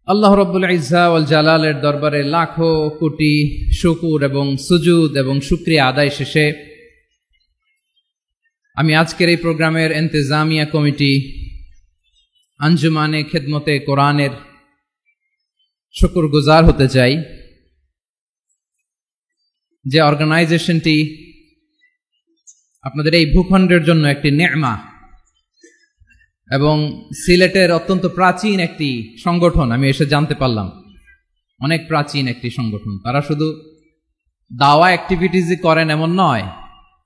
আল্লাহ রব্বুল ইজ্জা ওয়াল জালালের দরবারে লাখো কোটি শুকর এবং সুজুদ এবং শুকরিয়া আদায় শেষে আমি আজকের এই প্রোগ্রামের ইন্তেজামিয়া কমিটি আঞ্জুমানে খেদমতে কোরআনের শুকরগুজার হতে চাই, যে অর্গানাইজেশনটি আপনাদের এই ভূখণ্ডের জন্য একটি নেমা এবং সিলেটের অত্যন্ত প্রাচীন একটি সংগঠন। আমি এসে জানতে পারলাম অনেক প্রাচীন একটি সংগঠন। তারা শুধু দাওয়া অ্যাক্টিভিটিসই করেন এমন নয়,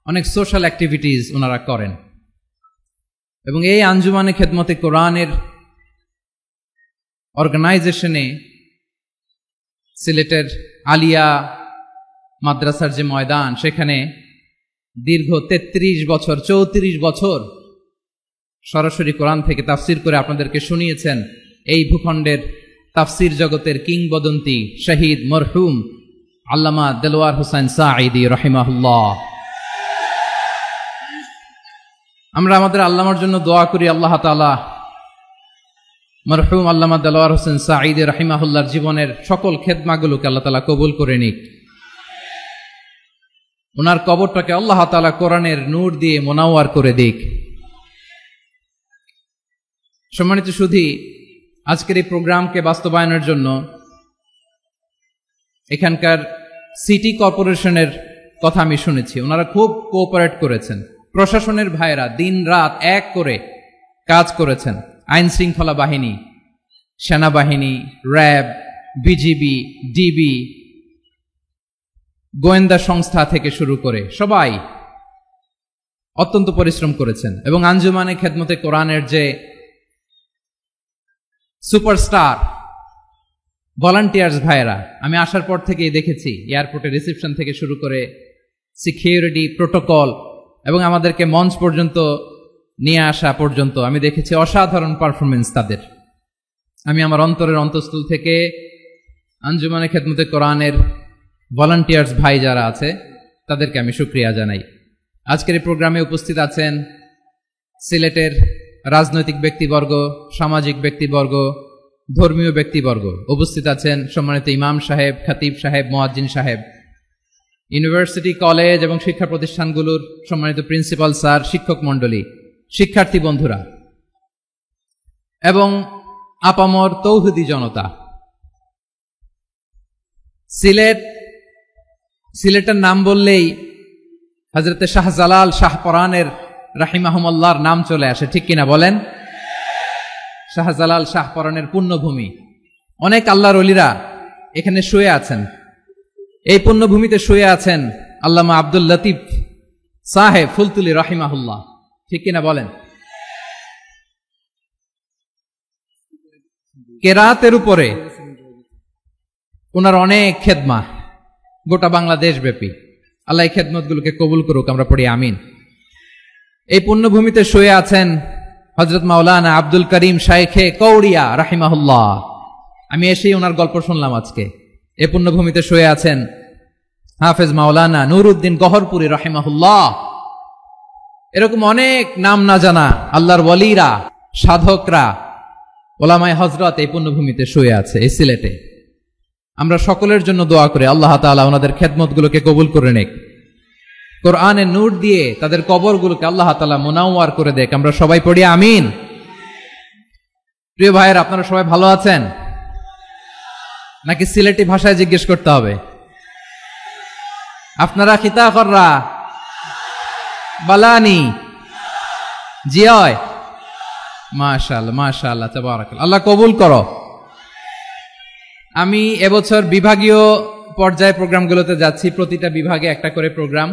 অনেক সোশ্যাল অ্যাক্টিভিটিস ওনারা করেন। এবং এই আঞ্জুমানে খেদমতে কোরআনের অর্গানাইজেশনে সিলেটের আলিয়া মাদ্রাসার যে ময়দান, সেখানে দীর্ঘ 34 বছর সরাসরি কোরআন থেকে তাফসির করে আপনাদেরকে শুনিয়েছেন এই ভূখণ্ডের তাফসির জগতের কিংবদন্তি শহীদ মরহুম আল্লামা দেলোয়ার হোসেন সাঈদী রাহিমাহুল্লাহ। আমরা আমাদের আল্লামার জন্য দোয়া করি, আল্লাহ তাআলা মরহুম আল্লামা দেলোয়ার হোসেন সাঈদী রাহিমাহুল্লাহর জীবনের সকল খেদমাগুলোকে আল্লাহ তাআলা কবুল করে নিক। ওনার কবরটাকে আল্লাহ তাআলা কোরআনের নূর দিয়ে মোনাওয়ার করে দিক। সম্মানিত সুধী, আজকের এই প্রোগ্রামকে বাস্তবায়নের জন্য এখানকার সিটি কর্পোরেশনের কথা আমি শুনেছি, ওনারা খুব কোঅপারেট করেছেন। প্রশাসনের ভাইয়েরা দিন রাত এক করে কাজ করেছেন। আইন শৃঙ্খলা বাহিনী, সেনাবাহিনী, র্যাব, বিজিবি, ডিবি, গোয়েন্দা সংস্থা থেকে শুরু করে সবাই অত্যন্ত পরিশ্রম করেছেন। এবং আঞ্জুমানে খেদমতে কোরআনের যে সুপারস্টার ভলান্টিয়ার্স ভাইয়েরা, আমি আসার পর থেকেই দেখেছি এয়ারপোর্টে রিসেপশন থেকে শুরু করে সিকিউরিটি প্রোটোকল এবং আমাদেরকে মঞ্চ পর্যন্ত নিয়ে আসা পর্যন্ত আমি দেখেছি অসাধারণ পারফরমেন্স তাদের। আমি আমার অন্তরের অন্তঃস্থল থেকে আঞ্জুমানে খেদমতে কোরআনের ভলান্টিয়ার্স ভাই যারা আছে তাদেরকে আমি শুকরিয়া জানাই। আজকের এই প্রোগ্রামে উপস্থিত আছেন সিলেটের রাজনৈতিক ব্যক্তিবর্গ, সামাজিক ব্যক্তিবর্গ, ধর্মীয় ব্যক্তিবর্গ। উপস্থিত আছেন সম্মানিত ইমাম সাহেব, খতিব সাহেব, মুয়াজ্জিন সাহেব, ইউনিভার্সিটি, কলেজ এবং শিক্ষা প্রতিষ্ঠানগুলোর সম্মানিত প্রিন্সিপাল স্যার, শিক্ষক মণ্ডলী, শিক্ষার্থী বন্ধুরা এবং আপামর তৌহিদি জনতা। সিলেটের নাম বললেই হযরতে শাহজালাল শাহপরানের রাহিমাহুমুল্লাহর নাম চলে আসে, ঠিক কিনা বলেন? শাহজালাল শাহপরানের পুণ্যভূমি। অনেক আল্লাহর ওলিরা এখানে শুয়ে আছেন, এই পুণ্যভূমিতে শুয়ে আছেন আল্লামা আব্দুল লতিফ সাহেব ফুলতুলি রাহিমাহুল্লাহ, ঠিক কিনা বলেন? কেরাতের উপরে ওনার অনেক খেদমা গোটা বাংলাদেশ ব্যাপী। আল্লাহ এই খেদমতগুলোকে কবুল করুক, আমরা পড়ি আমিন। এই পুণ্যভূমিতে শুয়ে আছেন হযরত মাওলানা আব্দুল করিম শাইখে কৌড়িয়া রাহিমাহুল্লাহ। আমি এসেই ওনার গল্প শুনলাম আজকে। এই পুণ্যভূমিতে শুয়ে আছেন হাফেজ মাওলানা নুরউদ্দিন গহরপুরি রাহিমাহুল্লাহ। এরকম অনেক নাম না জানা আল্লাহর ওয়ালিরা, সাধকরা, ওলামায়ে হযরত এই পুণ্যভূমিতে শুয়ে আছে এই সিলেটে। আমরা সকলের জন্য দোয়া করি আল্লাহ তাআলা ওনাদের খেদমতগুলোকে কবুল করে নেক, কোরআনের নূর দিয়ে তাদের কবরগুলোকে আল্লাহ তাআলা মুনাওয়ার করে দেখ। আমরা সবাই পড়ি আমিন। প্রিয় ভাইয়েরা, আপনারা সবাই ভালো আছেন নাকি সিলেটি ভাষায় জিজ্ঞেস করতে হবে? আপনারা খিতা কররা বালানি জিয়? মাশাআল্লাহ মাশাআল্লাহ তাবারাকাল্লাহ, আল্লাহ কবুল করো। আমি এবছর বিভাগীয় পর্যায়ে প্রোগ্রামগুলোতে যাচ্ছি, প্রতিটা বিভাগে একটা করে প্রোগ্রাম।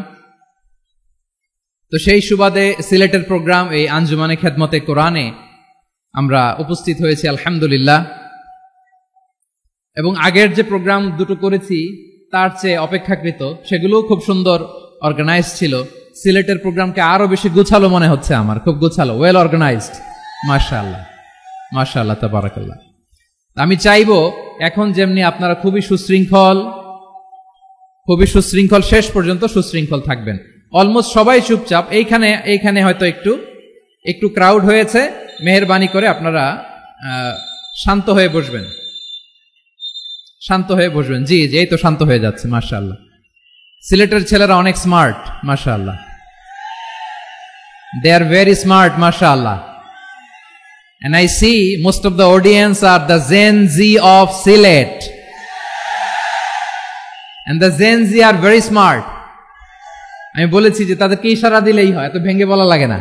তো সেই সুবাদে সিলেটের প্রোগ্রাম এই আঞ্জুমানে খেদমতে কোরআনে আমরা উপস্থিত হয়েছি আলহামদুলিল্লাহ। এবং আগের যে প্রোগ্রাম দুটো করেছি তার চেয়ে অপেক্ষাকৃত সেগুলোও খুব সুন্দর অর্গানাইজ ছিল। সিলেটের প্রোগ্রামকে আরো বেশি গুছালো মনে হচ্ছে আমার, খুব গুছালো, ওয়েল অর্গানাইজড। মাশাআল্লাহ মাশাআল্লাহ তাবারাকাল্লাহ। আমি চাইবো এখন যেমনি আপনারা খুবই সুশৃঙ্খল শেষ পর্যন্ত সুশৃঙ্খল থাকবেন। অলমোস্ট সবাই চুপচাপ, এইখানে হয়তো একটু ক্রাউড হয়েছে, মেহেরবানি করে আপনারা শান্ত হয়ে বসবেন। শান্ত হয়ে বসবেন। জি জি, এই তো শান্ত হয়ে যাচ্ছে, মাশাআল্লাহ। সিলেটের ছেলেরা অনেক স্মার্ট, মাশাআল্লাহ। They are very smart, mashallah. And I see most of the audience are the Gen Z of Silet. And the Gen Z are very smart. আমি বলেছি যে তাদেরকে ইশারা দিলেই হয়, এত ভেঙে বলা লাগে না।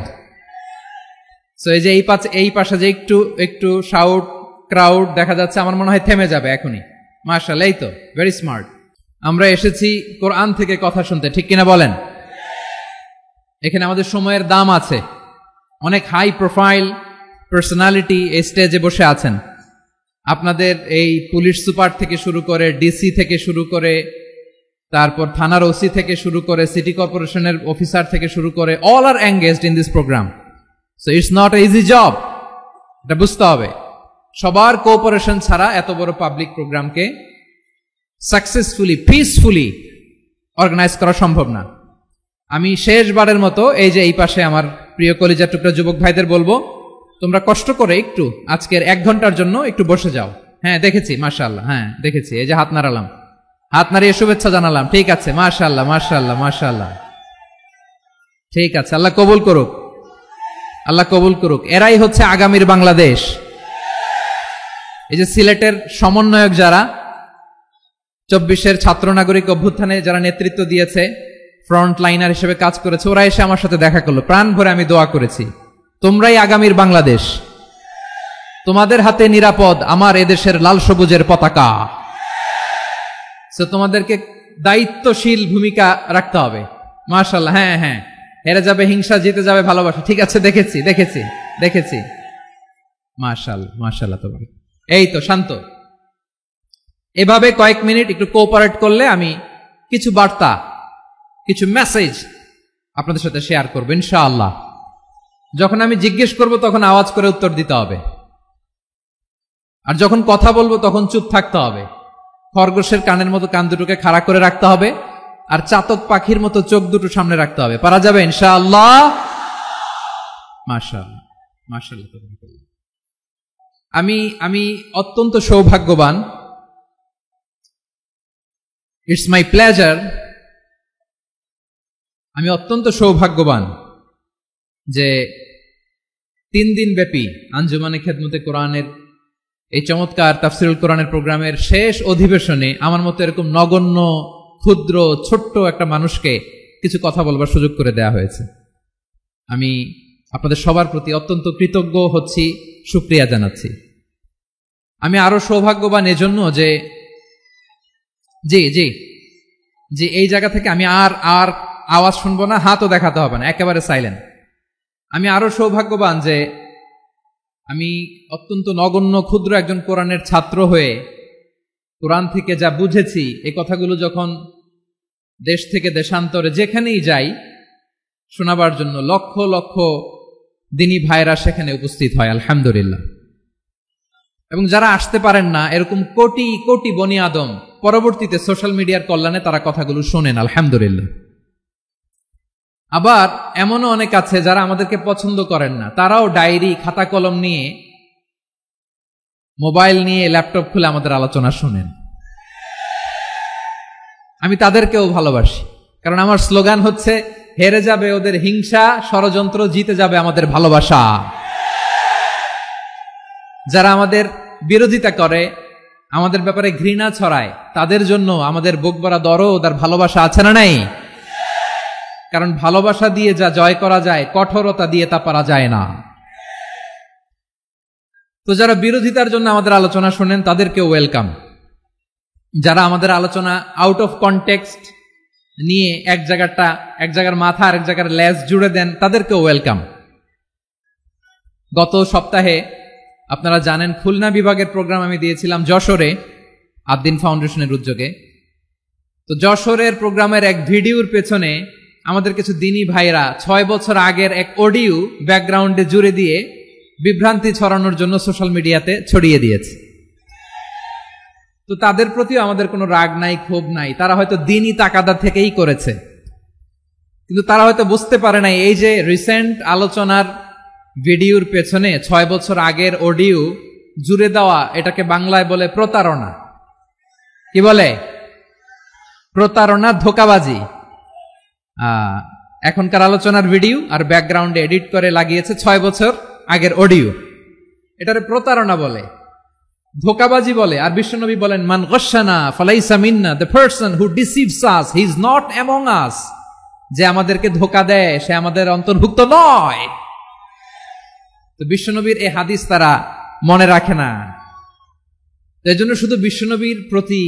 সো এই যে এই পাশে যে একটু শাউট ক্রাউড দেখা যাচ্ছে, আমার মনে হয় থেমে যাবে এখনই। মাশাআল্লাহ, এই তো ভেরি স্মার্ট। আমরা এসেছি কোরআন থেকে কথা শুনতে, ঠিক কিনা বলেন? এখানে আমাদের সময়ের দাম আছে। অনেক হাই প্রোফাইল পার্সোনালিটি এই স্টেজে বসে আছেন। আপনাদের এই পুলিশ সুপার থেকে শুরু করে, ডিসি থেকে শুরু করে, তারপর থানার ওসি থেকে শুরু করে, সিটি কর্পোরেশনের অফিসার থেকে শুরু করে, all are engaged in this program. So it's not a easy job, এটা বুঝতে হবে। সবার কোঅপারেশন ছাড়া এত বড় পাবলিক প্রোগ্রামকে সাকসেসফুলি পিসফুলি অর্গানাইজ করা সম্ভব না। আমি শেষবারের মতো এই যে এই পাশে আমার প্রিয় কলিজার টুকরা যুবক ভাইদের বলবো, তোমরা কষ্ট করে একটু আজকের 1 ঘন্টার জন্য একটু বসে যাও। হ্যাঁ দেখেছি, মাশাআল্লাহ, হ্যাঁ দেখেছি। এই যে হাত নাড়ালাম, হাত নাড়িয়ে শুভেচ্ছা জানালাম, ঠিক আছে, মাশাআল্লাহ মাশাআল্লাহ মাশাআল্লাহ, ঠিক আছে। আল্লাহ কবুল করুক, আল্লাহ কবুল করুক। এরাই হচ্ছে আগামীর বাংলাদেশ। এই যে সিলেটের সমন্বয়ক যারা 24-এর ছাত্র নাগরিক অভ্যুত্থানে যারা নেতৃত্ব দিয়েছে, ফ্রন্ট লাইনার হিসেবে কাজ করেছে, ওরা এসে আমার সাথে দেখা করলো। প্রাণ ভরে আমি দোয়া করেছি, তোমরাই আগামীর বাংলাদেশ, তোমাদের হাতে নিরাপদ আমার এদেশের লাল সবুজের পতাকা। সো তোমাদেরকে দায়িত্বশীল ভূমিকা রাখতে হবে। মাশাআল্লাহ, হ্যাঁ হ্যাঁ, হেরে যাবে হিংসা, জিতে যাবে ভালোবাসা। ঠিক আছে, দেখেছি দেখেছি দেখেছি, মাশাআল্লাহ মাশাআল্লাহ। তোমার এই তো শান্ত। এভাবে কয়েক মিনিট একটু কোঅপারেট করলে আমি কিছু বার্তা, কিছু মেসেজ আপনাদের সাথে শেয়ার করবো ইনশাআল্লাহ। যখন আমি জিজ্ঞেস করব তখন আওয়াজ করে উত্তর দিতে হবে, আর যখন কথা বলবো তখন চুপ থাকতে হবে। খরগোশের কানের মতো কান দুটোকে খাড়া করে রাখতে হবে, আর চাতক পাখির মতো চোখ দুটো সামনে রাখতে হবে। পারা যাবে ইনশাআল্লাহ? মাশাআল্লাহ মাশাআল্লাহ। আমি অত্যন্ত সৌভাগ্যবান, ইটস মাই প্লেজার, আমি অত্যন্ত সৌভাগ্যবান যে 3 দিন ব্যাপী আঞ্জুমানে খেদমতে কোরআনের এই চমৎকার তাফসিরুল কোরআনের প্রোগ্রামের শেষ অধিবেশনে আমার মতো এরকম নগণ্য, ক্ষুদ্র, ছোট্ট একটা মানুষকে কিছু কথা বলবার সুযোগ করে দেয়া হয়েছে। আমি আপনাদের সবার প্রতি অত্যন্ত কৃতজ্ঞ হচ্ছি, শুকরিয়া জানাচ্ছি। আমি আরো সৌভাগ্যবান এজন্য যে জি জি জি এই জায়গা থেকে আমি আর আওয়াজ শুনবো না, হাতও দেখাতে হবে না, একেবারে সাইলেন্ট। আমি আরো সৌভাগ্যবান যে আমি অত্যন্ত নগণ্য ক্ষুদ্র একজন কোরআনের ছাত্র হয়ে কোরআন থেকে যা বুঝেছি, এই কথাগুলো যখন দেশ থেকে দেশান্তরে যেখানেই যাই শোনাবার জন্য লক্ষ লক্ষ দিনী ভাইরা সেখানে উপস্থিত হয়, আলহামদুলিল্লাহ। এবং যারা আসতে পারেন না, এরকম কোটি কোটি বনি আদম পরবর্তীতে সোশ্যাল মিডিয়ার কল্যাণে তারা কথাগুলো শোনেন, আলহামদুলিল্লাহ। আবার এমনও অনেক আছে যারা আমাদেরকে পছন্দ করেন না, তারাও ডায়েরি খাতা কলম নিয়ে, মোবাইল নিয়ে, ল্যাপটপ খুলে আমাদের আলোচনা শুনেন। আমি তাদেরকেও ভালোবাসি, কারণ আমার স্লোগান হচ্ছে, হেরে যাবে ওদের হিংসা ষড়যন্ত্র, জিতে যাবে আমাদের ভালোবাসা। যারা আমাদের বিরোধিতা করে, আমাদের ব্যাপারে ঘৃণা ছড়ায়, তাদের জন্য আমাদের বুক ভরা দরদ আর ভালোবাসা আছে না নাই? কারণ ভালোবাসা দিয়ে যা জয় করা যায়, কঠোরতা দিয়ে তা পারা যায় না। তো যারা বিরোধিতার জন্য আমাদের আলোচনা শোনেন তাদেরকে ওয়েলকাম। যারা আমাদের আলোচনা আউট অফ কনটেক্সট নিয়ে এক জায়গার মাথা আর এক জায়গার লেজ জুড়ে দেন, তাদেরকে ওয়েলকাম। গত সপ্তাহে আপনারা জানেন খুলনা বিভাগের প্রোগ্রাম আমি দিয়েছিলাম যশোরে, আদ্দিন ফাউন্ডেশনের উদ্যোগে। তো যশোরের প্রোগ্রামের এক ভিডিওর পেছনে আমাদের কিছু দিনী ভাইরা 6 বছর আগের এক অডিও ব্যাকগ্রাউন্ডে জুড়ে দিয়ে বিভ্রান্তি ছড়ানোর জন্য সোশ্যাল মিডিয়াতে ছড়িয়ে দিয়েছে। তো তাদের প্রতিও আমাদের কোনো রাগ নাই, ক্ষোভ নাই। তারা হয়তো দিনী তাকাদা থেকেই করেছে, কিন্তু তারা হয়তো বুঝতে পারে নাই এই যে রিসেন্ট আলোচনার ভিডিওর পেছনে 6 বছর আগের অডিও জুড়ে দেওয়া, এটাকে বাংলায় বলে প্রতারণা। কি বলে? প্রতারণা, ধোঁকাবাজি। এখনকার আলোচনার ভিডিও আর ব্যাকগ্রাউন্ডে এডিট করে লাগিয়েছে 6 বছর আগের অডিও। এটারে প্রতারণা বলে, ধোঁকাবাজি বলে। আর বিশ্বনবী বলেন, মান গশানা ফালাইসা মিন্না, the person who deceives us he is not among us. যে আমাদেরকে ধোঁকা দেয় সে আমাদের অন্তর্ভুক্ত নয়। তো বিশ্বনবীর এই হাদিস তারা মনে রাখে না। এই জন্য শুধু বিশ্বনবীর প্রতি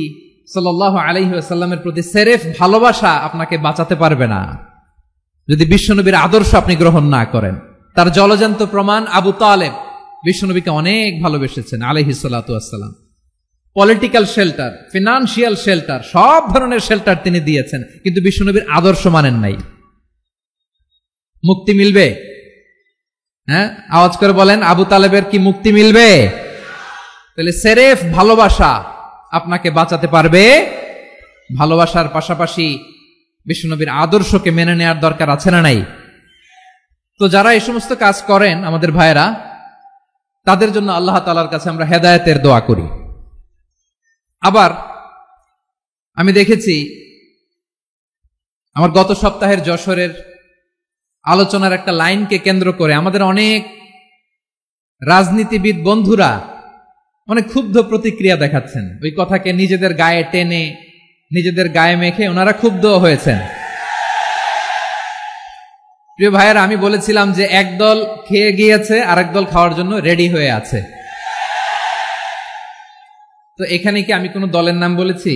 সাল্লাল্লাহু আলাইহি ওয়াসাল্লামের প্রতি সেরেফ ভালোবাসা আপনাকে বাঁচাতে পারবে না যদি বিশ্বনবীর আদর্শ আপনি গ্রহণ না করেন। তার জলজান্ত প্রমাণ, আবু তালেব বিশ্বনবীকে অনেক ভালোবেসেছেন আলাইহিস সালাতু ওয়াসসালাম। পলিটিক্যাল শেল্টার, ফিনান্সিয়াল শেল্টার, সব ধরনের শেল্টার তিনি দিয়েছেন, কিন্তু বিশ্বনবীর আদর্শ মানেন নাই। মুক্তি মিলবে? হ্যাঁ, আওয়াজ করে বলেন, আবু তালেবের কি মুক্তি মিলবে? তাহলে সেরেফ ভালোবাসা আপনাকে বাঁচাতে পারবে। ভালোবাসার পাশাপাশি বিশ্বনবীর আদর্শকে মেনে নেওয়ার দরকার আছে না নাই? তো যারা এই সমস্ত কাজ করেন আমাদের ভাইয়েরা, তাদের জন্য আল্লাহ তাআলার কাছে আমরা হেদায়েতের দোয়া করি। আবার আমি দেখেছি আমার গত সপ্তাহের যশোরের আলোচনার একটা লাইনকে কেন্দ্র করে আমাদের অনেক রাজনীতিবিদ বন্ধুরা অনেক ক্ষুব্ধ প্রতিক্রিয়া দেখাচ্ছেন। ওই কথাকে নিজেদের গায়ে টেনে, নিজেদের গায়ে মেখে ওনারা ক্ষুব্ধ হয়েছেন। প্রিয় ভাইয়েরা, আমি বলেছিলাম যে একদল খেয়ে গিয়েছে, আরেক দল খাওয়ার জন্য রেডি হয়ে আছে। তো এখানে কি আমি কোনো দলের নাম বলেছি?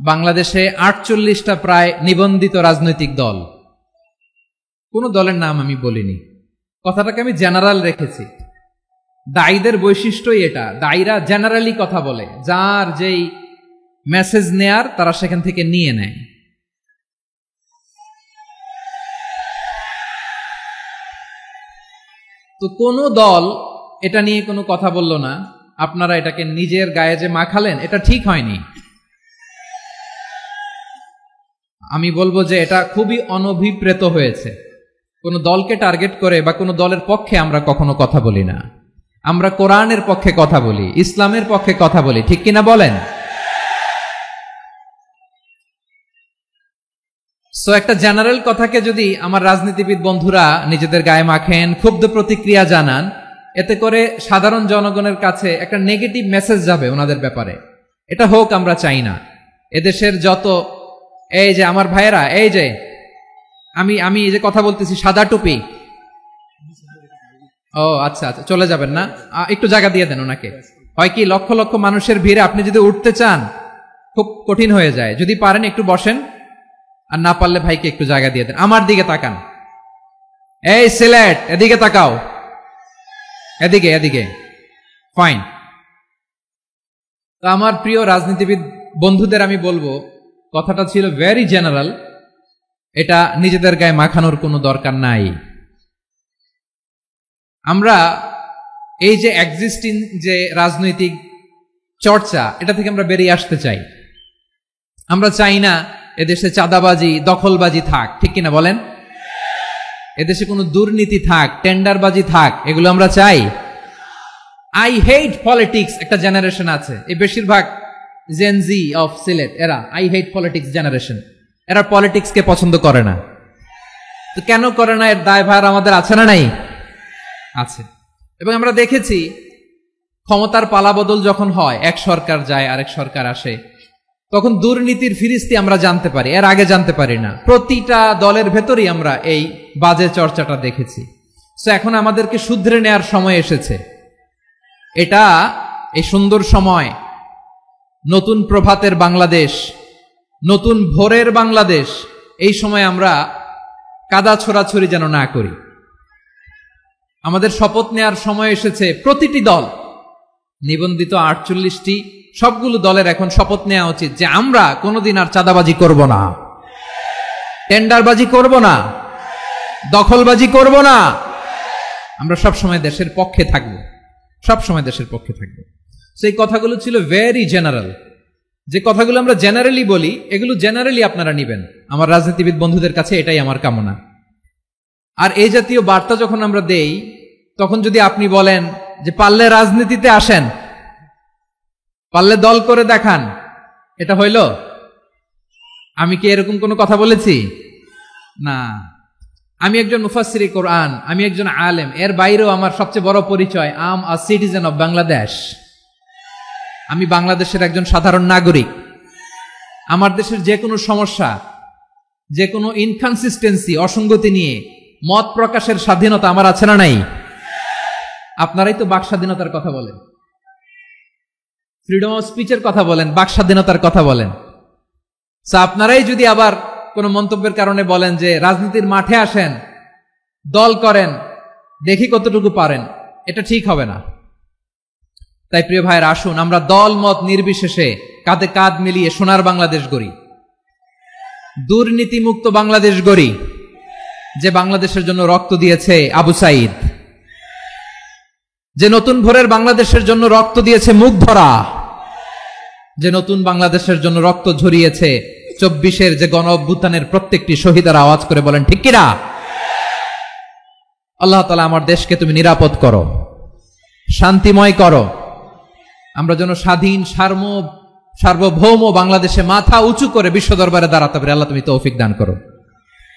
বাংলাদেশে 48টা প্রায় নিবন্ধিত রাজনৈতিক দল, কোন দলের নাম আমি বলিনি। কথাটাকে আমি জেনারেল রেখেছি। দায়ীদের বৈশিষ্ট্যই এটা, দায়ীরা জেনারেলি কথা বলে, যার যেই মেসেজ নেয়ার তারা সেখান থেকে নিয়ে নেয়। তো কোন দল এটা নিয়ে কোনো কথা বলল না। আপনারা এটাকে নিজের গায়ে যে মাখালেন, এটা ঠিক হয়নি। আমি বলবো যে এটা খুবই অনভিপ্রেত হয়েছে। কোন দলকে টার্গেট করে বা কোন দলের পক্ষে আমরা কখনো কথা বলি না। আমরা কোরআনের পক্ষে কথা বলি, ইসলামের পক্ষে কথা বলি, ঠিক কিনা বলেন? সো একটা জেনারেল কথাকে যদি আমার রাজনীতিবিদ বন্ধুরা নিজেদের গায়ে মাখেন, ক্ষুব্ধ প্রতিক্রিয়া জানান, এতে করে সাধারণ জনগণের কাছে একটা নেগেটিভ মেসেজ যাবে ওনাদের ব্যাপারে। এটা হোক আমরা চাই না। এদেশের যত এই যে আমার ভাইয়েরা, এই যে আমি এই যে কথা বলতেছি, সাদা টুপি, ও আচ্ছা আচ্ছা, চলে যাবেন না? একটু জায়গা দিয়ে দেন ওনাকে। হয় কি, লক্ষ লক্ষ মানুষের ভিড়ে আপনি যদি উঠতে চান খুব কঠিন হয়ে যায়। যদি পারেন একটু বসেন, আর না পারলে ভাইকে একটু জায়গা দিয়ে দেন। আমার দিকে তাকান, এই সিলেট, এদিকে তাকাও, এদিকে এদিকে, ফাইন। তো আমার প্রিয় রাজনীতিবিদ বন্ধুদের আমি বলবো, কথাটা ছিল ভেরি জেনারেল, এটা নিজেদের গায়ে মাখানোর কোনো দরকার নাই। আমরা এই যে এক্সিস্টিং যে রাজনৈতিক চর্চা, এটা থেকে আমরা বেরিয়ে আসতে চাই। আমরা চাই না এদেশে চাঁদাবাজি, দখলবাজি থাক, ঠিক কিনা বলেন? এদেশে কোনো দুর্নীতি থাক, টেন্ডারবাজি থাক, এগুলো আমরা চাই। আই হেট পলিটিক্স একটা জেনারেশন আছে, এই বেশিরভাগ জেনজি অফ সিলেট, এরা আই হেট পলিটিক্স জেনারেশন। এরা পলিটিক্সকে পছন্দ করে না। তো কেন করে না, এর দায়ভার আমাদের আছে না নাই? আছে। এবং আমরা দেখেছি ক্ষমতার পালাবদল যখন হয়, এক সরকার যায় আরেক সরকার আসে, তখন দুর্নীতির ফিরিস্তি আমরা জানতে পারি, এর আগে জানতে পারি না। প্রতিটা দলের ভেতরেই আমরা এই বাজে চর্চাটা দেখেছি। সো এখন আমাদেরকে শুধরে নেয়ার সময় এসেছে। এটা এই সুন্দর সময়, নতুন প্রভাতের বাংলাদেশ, নতুন ভোরের বাংলাদেশ, এই সময় আমরা কাদা ছোড়াছড়ি যেন না করি। আমাদের শপথ নেয়ার সময় এসেছে। প্রতিটি দল, নিবন্ধিত 48টি, সবগুলো দলের এখন শপথ নেওয়া উচিত যে আমরা কোনোদিন আর চাঁদাবাজি করব না, টেন্ডারবাজি করব না, দখলবাজি করব না। আমরা সবসময় দেশের পক্ষে থাকব, সবসময় দেশের পক্ষে থাকব। সেই কথাগুলো ছিল ভেরি জেনারেল। যে কথাগুলো আমরা জেনারেলি বলি, এগুলো জেনারেলি আপনারা নিবেন। আমার রাজনীতিবিদ বন্ধুদের কাছে এটাই আমার কামনা। আর এই জাতীয় বার্তা যখন আমরা দেই, তখন যদি আপনি বলেন যে পারলে রাজনীতিতে আসেন, পারলে দল করে দেখান। এটা হইল? আমি কি এরকম কোনো কথা বলেছি? না। আমি একজন মুফাসসিরে কোরআন, আমি একজন আলেম, এর বাইরেও আমার সবচেয়ে বড় পরিচয় আম আ সিটিজেন অফ বাংলাদেশ। আমি বাংলাদেশের একজন সাধারণ নাগরিক। আমার দেশের যে কোনো সমস্যা, যে কোনো ইনকনসিস্টেন্সি, অসঙ্গতি নিয়ে মত প্রকাশের স্বাধীনতা আমার আছে না নাই? আপনারাই তো বাক স্বাধীনতার কথা বলেন, ফ্রিডম অফ স্পিচের কথা বলেন, বাক স্বাধীনতার কথা বলেন। আপনারাই যদি আবার কোন মন্তব্যের কারণে বলেন যে রাজনীতির মাঠে আসেন, দল করেন, দেখি কতটুকু পারেন, এটা ঠিক হবে না। তাই প্রিয় ভাইয়ের, আসুন আমরা দল মত নির্বিশেষে কাঁধে কাঁধ মিলিয়ে সোনার বাংলাদেশ গড়ি, দুর্নীতিমুক্ত বাংলাদেশ গড়ি, যে বাংলাদেশের জন্য রক্ত দিয়েছে আবু সাইদ, যে নতুন ভোরের বাংলাদেশের জন্য রক্ত দিয়েছে মুগ্ধরা, যে নতুন বাংলাদেশের জন্য রক্ত ঝরিয়েছে 24-এর যে গণ অভ্যুত্থানের প্রত্যেকটি শহীদের আওয়াজ করে বলেন ঠিক কিনা? আল্লাহ তাআলা আমার দেশকে তুমি নিরাপদ করো, শান্তিময় করো, আমরা যেন স্বাধীন সার্বভৌম বাংলাদেশে মাথা উঁচু করে বিশ্ব দরবারে দাঁড়াতে পারি। আল্লাহ তুমি তৌফিক দান করো।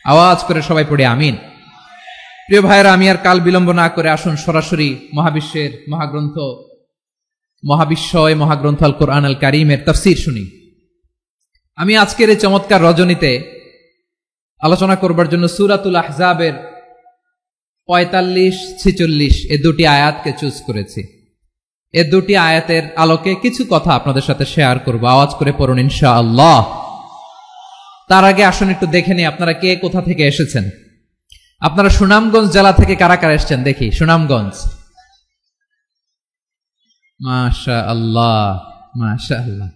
আওয়াজ করে সবাই পড়ে আমিন। প্রিয় ভাইয়েরা, আমি আর কাল বিলম্ব না করে আসুন সরাসরি মহাবিশ্বের মহাগ্রন্থ, মহাবিশ্বয় মহাগ্রন্থ আল কোরআন আল কারীমের তাফসীর শুনি। আমি আজকের এই চমৎকার রজনীতে আলোচনা করবার জন্য সূরাতুল আহজাবের 45-46 এই দুটি আয়াতকে চুজ করেছি। এই দুটি আয়াতের আলোকে কিছু কথা আপনাদের সাথে শেয়ার করব। আওয়াজ করে পড়ুন ইনশাআল্লাহ। তার আগে আসুন একটু দেখে নিই আপনারা কে কোথা থেকে এসেছেন। আপনারা সুনামগঞ্জ জেলা থেকে কারা কারা এসেছেন দেখি। সুনামগঞ্জ, মাশাআল্লাহ মাশাআল্লাহ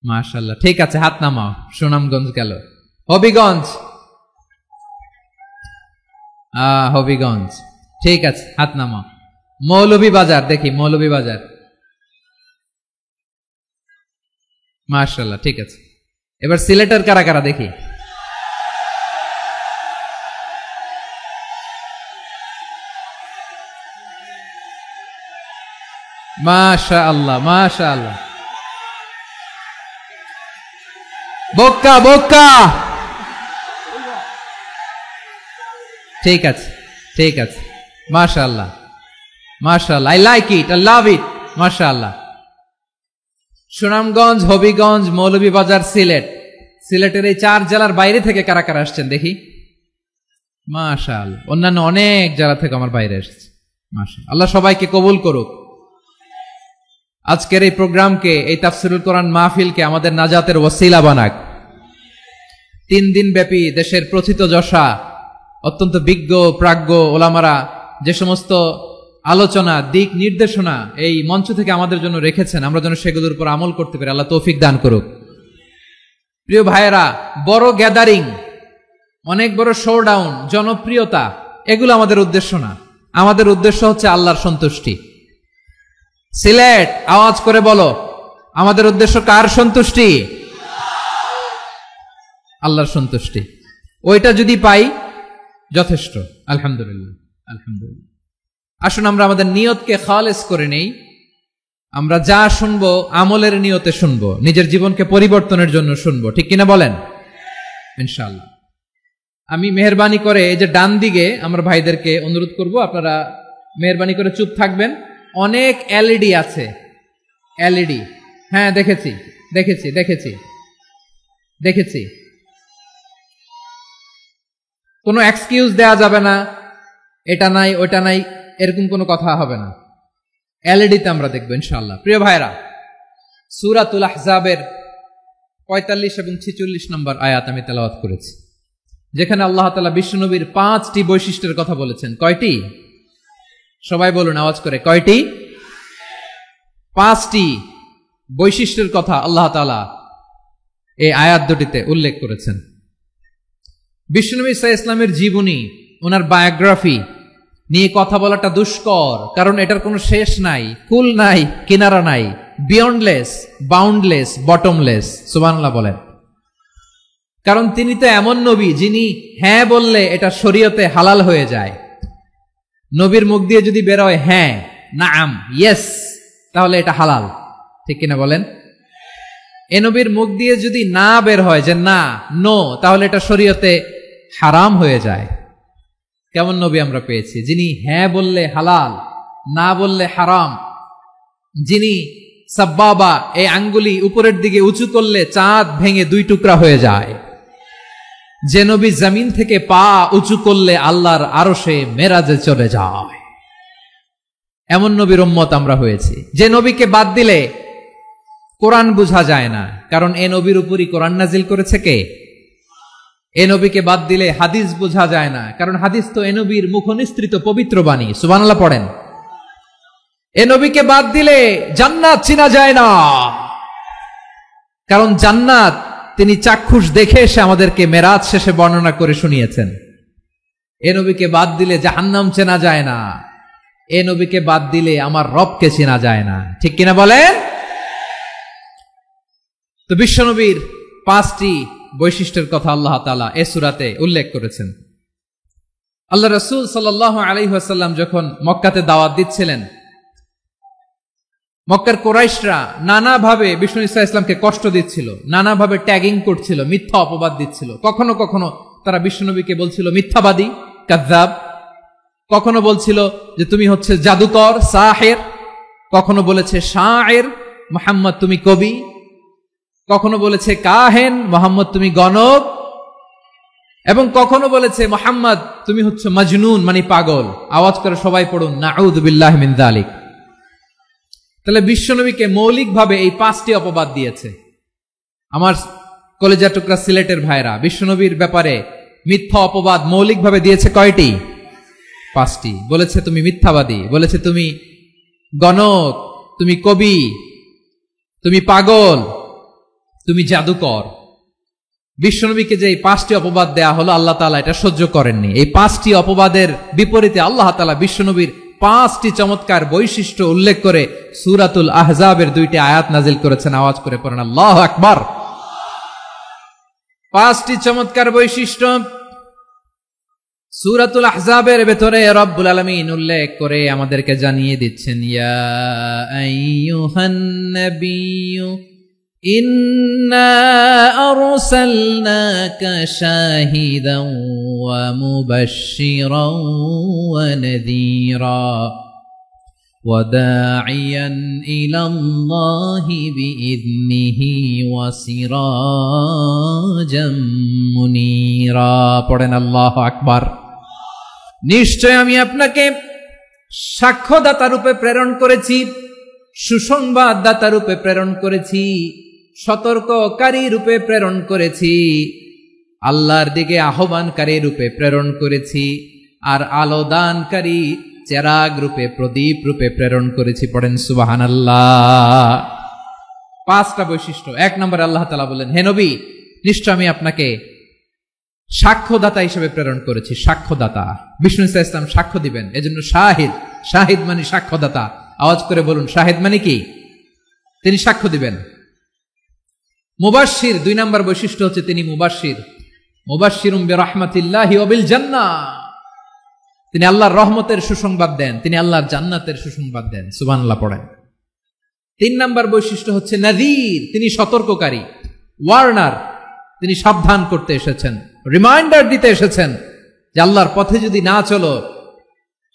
মাশাআল্লাহ, ঠিক আছে, হাত নামাও। সুনামগঞ্জ গেল। হবিগঞ্জ, হবিগঞ্জ, ঠিক আছে, হাত নামাও। মৌলভীবাজার দেখি, মৌলভীবাজার, মাশাআল্লাহ, ঠিক আছে। এবার সিলেটের কারা কারা দেখি। মাশাআল্লাহ মাশাআল্লাহ। বক্কা বক্কা, ঠিক আছে ঠিক আছে, মাশাআল্লাহ মাশাআল্লাহ, I like it, I love it, মাশাআল্লাহ। সুনামগঞ্জ, হবিগঞ্জ, মৌলভীবাজার, সিলেট। সিলেটের এই 4 জেলার বাইরে থেকে কারা কারা আসছেন দেখি। মাশাআল্লাহ, অন্যান্য অনেক জেলা থেকে আমার বাইরে এসেছে। মাশাআল্লাহ, আল্লাহ সবাইকে কবুল করুক। আজকের এই প্রোগ্রামকে, এই তাফসীরুল কোরআন মাহফিলকে আমাদের নাজাতের ওসিলা বানাক। 3 দিন ব্যাপী দেশের প্রথিতযশা অত্যন্ত বিজ্ঞ প্রাজ্ঞ ওলামারা যে সমস্ত আলোচনা, দিক নির্দেশনা এই মঞ্চ থেকে আমাদের জন্য রেখেছেন, আমরা যেন সেগুলোর উপর আমল করতে পারি। আল্লাহ তৌফিক দান করুক। প্রিয় ভাইয়েরা, বড় গ্যাদারিং, অনেক বড় শোডাউন, জনপ্রিয়তা, এগুলো আমাদের উদ্দেশ্য না। আমাদের উদ্দেশ্য হচ্ছে আল্লাহর সন্তুষ্টি। সিলেট, আওয়াজ করে বলো, আমাদের উদ্দেশ্য কার সন্তুষ্টি? আল্লাহর সন্তুষ্টি। ওইটা যদি পাই যথেষ্ট, আলহামদুলিল্লাহ আলহামদুলিল্লাহ। আসুন আমরা আমাদের নিয়তকে খালেস করে নেই। আমরা যা শুনবো আমলের নিয়তে শুনবো, নিজের জীবনকে পরিবর্তনের জন্য শুনবো, ঠিক কিনা বলেন? ইনশাআল্লাহ। আমি মেহেরবানি করে এই যে ডান দিকে আমার ভাইদেরকে অনুরোধ করব, আপনারা মেহেরবানি করে চুপ থাকবেন। অনেক এলইডি আছে, এলইডি, হ্যাঁ দেখেছি দেখেছি দেখেছি দেখেছি। কোনো এক্সকিউজ দেয়া যাবে না, এটা নাই ওটা নাই, এরকম কোনো কথা হবে না। এলইডিতে আমরা দেখবো ইনশাআল্লাহ। প্রিয় ভাইরা, সূরাতুল আহজাবের 45 এবং 46 নম্বর আয়াত আমি তেলাওয়াত করেছি, যেখানে আল্লাহ তাআলা বিশ্বনবীর 5টি বৈশিষ্ট্যের কথা বলেছেন। কয়টি? সবাই বলুন আওয়াজ করে, কয়টি? 5টি বৈশিষ্ট্যের কথা আল্লাহ তাআলা এই আয়াত দুটিতে উল্লেখ করেছেন। বিশ্বনবী সাল্লাল্লাহু আলাইহি ওয়াসাল্লামের জীবনী, ওনার বায়োগ্রাফি নিয়ে কথা বলাটা দুষ্কর, কারণ এটার কোনো শেষ নাই, কুল নাই, কিনারা নাই, বিয়ন্ডলেস, বাউন্ডলেস, বটমলেস। সুবহানাল্লাহ বলেন। কারণ তিনি তো এমন নবী যিনি হ্যাঁ বললে এটা শরীয়তে হালাল হয়ে যায়। নবীর মুখ দিয়ে যদি বেরোয় হ্যাঁ, নাম, ইয়েস, তাহলে এটা হালাল। ঠিক কিনা বলেন? এ নবীর মুখ দিয়ে যদি না বের হয় যে না, নো, তাহলে এটা শরীয়তে হারাম হয়ে যায়। কেমন নবী আমরা পেয়েছি, যিনি হ্যাঁ বললে হালাল, না বললে হারাম, যিনি সাব্বাবা, এই আঙ্গুলি উপরের দিকে উঁচু করলে চাঁদ ভেঙে 2 টুকরা হয়ে যায়, যে নবী জমিন থেকে পা উঁচু করলে আল্লাহর আরশে মেরাজে চলে যায়, এমন নবীর উম্মত আমরা হয়েছি। যে নবীকে বাদ দিলে কোরআন বোঝা যায় না, কারণ এ নবীর উপরই কোরআন নাজিল করেছে কে? এ নবীকে বাদ দিলে হাদিস বোঝা যায় না, কারণ হাদিস তো এ নবীর মুখনিসৃত পবিত্র বাণী। সুবহানাল্লাহ পড়েন। এ নবীকে বাদ দিলে জান্নাত চিনা যায় না, কারণ জান্নাত তিনি চাক্ষুষ দেখে এসে আমাদেরকে মেরাজ শেষে বর্ণনা করে শুনিয়েছেন। এ নবীকে বাদ দিলে জাহান্নাম চেনা যায় না, এ নবীকে বাদ দিলে আমার রবকে চেনা যায় না। ঠিক কিনা বলেন? তো বিশ্বনবীর 5টি বৈশিষ্ট্যের কথা আল্লাহ তাআলা এ সূরাতে উল্লেখ করেছেন। আল্লাহ রাসূল সাল্লাল্লাহু আলাইহি ওয়াসাল্লাম যখন মক্কাতে দাওয়াত দিচ্ছিলেন, মক্কার কুরাইশরা নানাভাবে বিষ্ণু ঈসা ইসলামকে কষ্ট দিচ্ছিল, নানাভাবে ট্যাগিং করছিল, মিথ্যা অপবাদ দিচ্ছিল। কখনো কখনো তারা বিশ্বনবীকে বলছিল মিথ্যাবাদী, কাযযাব। কখনো বলছিল যে তুমি হচ্ছে জাদুকর, সাহের। কখনো বলেছে শায়ের, মুহাম্মদ তুমি কবি। কখনো বলেছে কাহেন, মুহাম্মদ তুমি গণক। এবং কখনো বলেছে মুহাম্মদ তুমি হচ্ছে মাজনুন, মানে পাগল। আওয়াজ করে সবাই পড়ুন নাউযু বিল্লাহি মিন যালিক। তাহলে বিশ্বনবীকে মৌলিকভাবে এই 5টি অপবাদ দিয়েছে। আমার কলেজা টুকরা সিলেটের ভাইরা, বিশ্বনবীর ব্যাপারে মিথ্যা অপবাদ মৌলিকভাবে দিয়েছে কয়টি? 5টি। বলেছে তুমি মিথ্যাবাদী, বলেছে তুমি গণক, তুমি কবি, তুমি পাগল, তুমি জাদুকর। বিশ্বনবীকে যে এই 5টি অপবাদ দেয়া হলো, আল্লাহ তাআলা এটা সহ্য করেননি। এই 5টি অপবাদের বিপরীতে আল্লাহ তাআলা বিশ্বনবীর 5টি চমৎকার বৈশিষ্ট্য উল্লেখ করে সূরাতুল আহজাবের 2টি আয়াত নাজিল করেছেন। আওয়াজ করে পড়েন আল্লাহু আকবার। 5টি চমৎকার বৈশিষ্ট্য সূরাতুল আহজাবের ভেতরে রব্বুল আলামিন উল্লেখ করে আমাদেরকে জানিয়ে দিচ্ছেন, ইয়া আইয়ুহান নাবিয়্যু ইন্না আরসালনাকা শাহিদান ওয়া মুবাশশিরান ওয়া নাযীরা ওয়া দাঈয়ান ইলাল্লাহি বিইذনিহি ওয়া সিরাজাম মুনীরা। পড়েন আল্লাহু আকবার। নিশ্চয় আমি আপনাকে সাক্ষ্যদাতা রূপে প্রেরণ করেছি, সুসংবাদদাতা রূপে প্রেরণ করেছি, সতর্ককারী রূপে প্রেরণ করেছি, আল্লাহর দিকে আহ্বানকারী রূপে প্রেরণ করেছি, আর আলোদানকারী চেরাগ রূপে, প্রদীপ রূপে প্রেরণ করেছি। পড়েন সুবহানাল্লাহ। 5টা বৈশিষ্ট্য। 1 নম্বরে আল্লাহ তাআলা বলেন, হে নবী, নিশ্চয় আমি আপনাকে সাক্ষ্যদাতা হিসেবে প্রেরণ করেছি। সাক্ষ্যদাতা, বিষ্ণু ঈসা ইসলাম সাক্ষ্য দিবেন, এজন্য শাহিদ। শাহিদ মানে সাক্ষ্যদাতা। আওয়াজ করে বলুন শাহিদ মানে কি? তিনি সাক্ষ্য দিবেন। মুবাশশির, 2 নম্বর বৈশিষ্ট্য হচ্ছে তিনি মুবাশশির। মুবাশশিরুম বিরাহমাতিল্লাহি ওয়া বিল জান্নাহ। তিনি আল্লাহর রহমতের সুসংবাদ দেন, তিনি আল্লাহর জান্নাতের সুসংবাদ দেন। সুবহানাল্লাহ পড়েন। 3 নম্বর বৈশিষ্ট্য হচ্ছে নাযীর, তিনি সতর্ককারী, ওয়ার্নার। তিনি সাবধান করতে এসেছেন, রিমাইন্ডার দিতে এসেছেন যে আল্লাহর পথে যদি না চলো,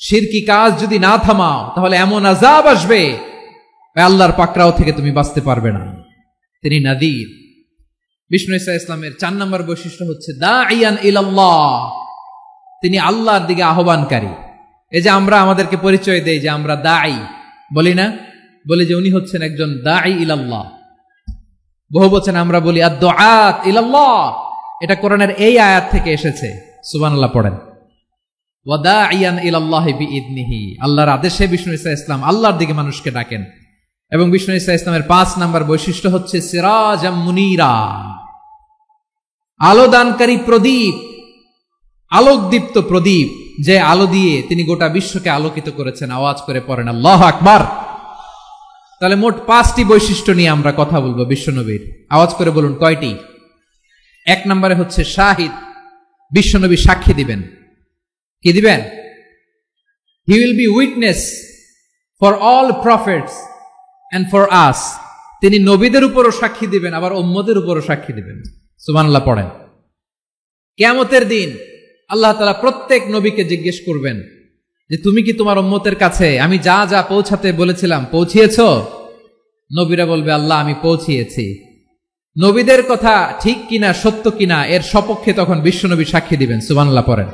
শিরকি কাজ যদি না থামাও, তাহলে এমন আযাব আসবে আল্লাহর পাকড়াও থেকে তুমি বাঁচতে পারবে না। তিনি নাযীর। বিষ্ণু ঈসা ইসলামের 4 নম্বর বৈশিষ্ট্য হচ্ছে দাঈয়ান ইলাল্লাহ, তিনি আল্লাহর দিকে আহ্বানকারী। এই যে আমরা আমাদেরকে পরিচয় দেই যে আমরা দাঈ, বলি না? বলি যে উনি হচ্ছেন একজন দাঈ ইলাল্লাহ। বহুবচনে আমরা বলি আদ-দুআত ইলাল্লাহ। এটা কোরআনের এই আয়াত থেকে এসেছে। সুবহানাল্লাহ পড়েন। ওয়া দাঈয়ান ইলাল্লাহি বিইذনিহি, আল্লাহর আদেশে বিষ্ণু ঈসা ইসলাম আল্লাহর দিকে মানুষকে ডাকেন। এবং বিষ্ণু ঈসা ইসলামের 5 নম্বর বৈশিষ্ট্য হচ্ছে সিরাজাম মুনীরা, আলোদানকারী প্রদীপ, আলোকদীপ্ত প্রদীপ, যে আলো দিয়ে তিনি গোটা বিশ্বকে আলোকিত করেছেন। আওয়াজ করে পড়েন আল্লাহু আকবার। তাহলে মোট 5টি বৈশিষ্ট্য নিয়ে আমরা কথা বলবো বিশ্বনবীর। আওয়াজ করে বলুন কয়টি? 1 নম্বরে হচ্ছে শাহিদ, বিশ্বনবী সাক্ষী দিবেন। কি দিবেন? He will be witness for all prophets and for us. তিনি নবীদের উপরও সাক্ষী দিবেন, আবার উম্মতের উপরও সাক্ষী দিবেন। সুবহানাল্লাহ পড়েন। কিয়ামতের দিন আল্লাহ তাআলা প্রত্যেক নবীকে জিজ্ঞেস করবেন যে তুমি কি তোমার উম্মতের কাছে আমি যা যা পৌঁছাতে বলেছিলাম পৌঁছিয়েছো? নবীরা বলবে আল্লাহ আমি পৌঁছিয়েছি। নবীদের কথা ঠিক কিনা সত্য কিনা এর সপক্ষে তখন বিশ্বনবী সাক্ষী দিবেন। সুবহানাল্লাহ পড়েন।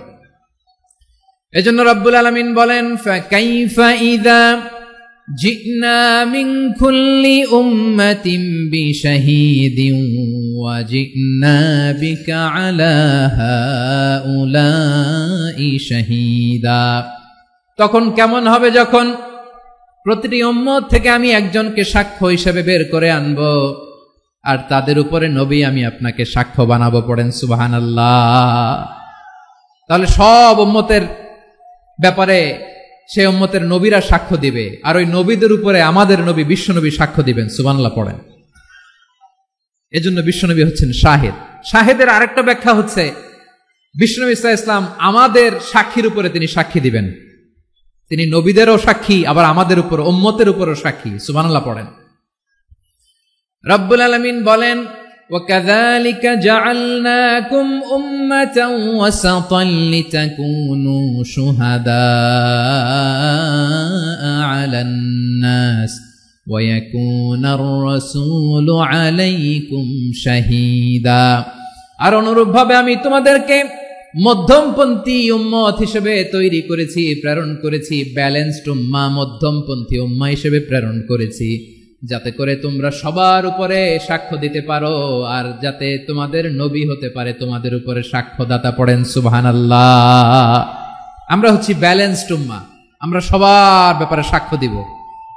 এজন্য রব্বুল আলামিন বলেন ফাকাইফা ইযা জিনা মিন কুল্লি উম্মাতিন বিশাহীদিন ওয়া জিনা বিকা আলা হাউলাই শাহীদা। তখন কেমন হবে যখন প্রতিটি উম্মত থেকে আমি একজনকে সাক্ষ্য হিসেবে বের করে আনবো, আর তাদের উপরে নবী আমি আপনাকে সাক্ষ্য বানাবো। পড়েন সুবহানাল্লাহ। তাহলে সব উম্মতের ব্যাপারে সে উম্মতের নবীরা সাক্ষ্য দিবে, আর ওই নবীদের উপরে আমাদের নবী বিশ্বনবী সাক্ষ্য দিবেন। সুবহানাল্লাহ পড়েন। এজন্য বিশ্বনবী হচ্ছেন শাহিদ। শাহিদের আরেকটা ব্যাখ্যা হচ্ছে বিশ্বনবী সাল্লাল্লাহু আলাইহি ওয়াসাল্লাম আমাদের সাক্ষীর উপরে তিনি সাক্ষী দিবেন। তিনি নবীদেরও সাক্ষী, আবার আমাদের উপর উম্মতের উপরও সাক্ষী। সুবহানাল্লাহ পড়েন। রব্বুল আলামিন বলেন وَكَذَلِكَ جَعَلْنَاكُمْ أُمَّةً وَسَطًا لِتَكُونُوا شُهَدَاءَ عَلَى النَّاسِ وَيَكُونَ الرَّسُولُ عَلَيْكُمْ شَهِيدًا। আর অনুরূপভাবে আমি তোমাদেরকে মধ্যমপন্থী উম্মত হিসেবে তৈরি করেছি, প্রেরণ করেছি। ব্যালেন্সড উম্মাহ, মধ্যমপন্থী উম্মাহ হিসেবে প্রেরণ করেছি, যাতে করে তোমরা সবার উপরে সাক্ষ্য দিতে পারো, আর যাতে তোমাদের নবী হতে পারে তোমাদের উপরে সাক্ষ্যদাতা। পড়েন সুবহানাল্লাহ। আমরা হচ্ছি ব্যালেন্সড উম্মাহ, আমরা সবার ব্যাপারে সাক্ষ্য দিব,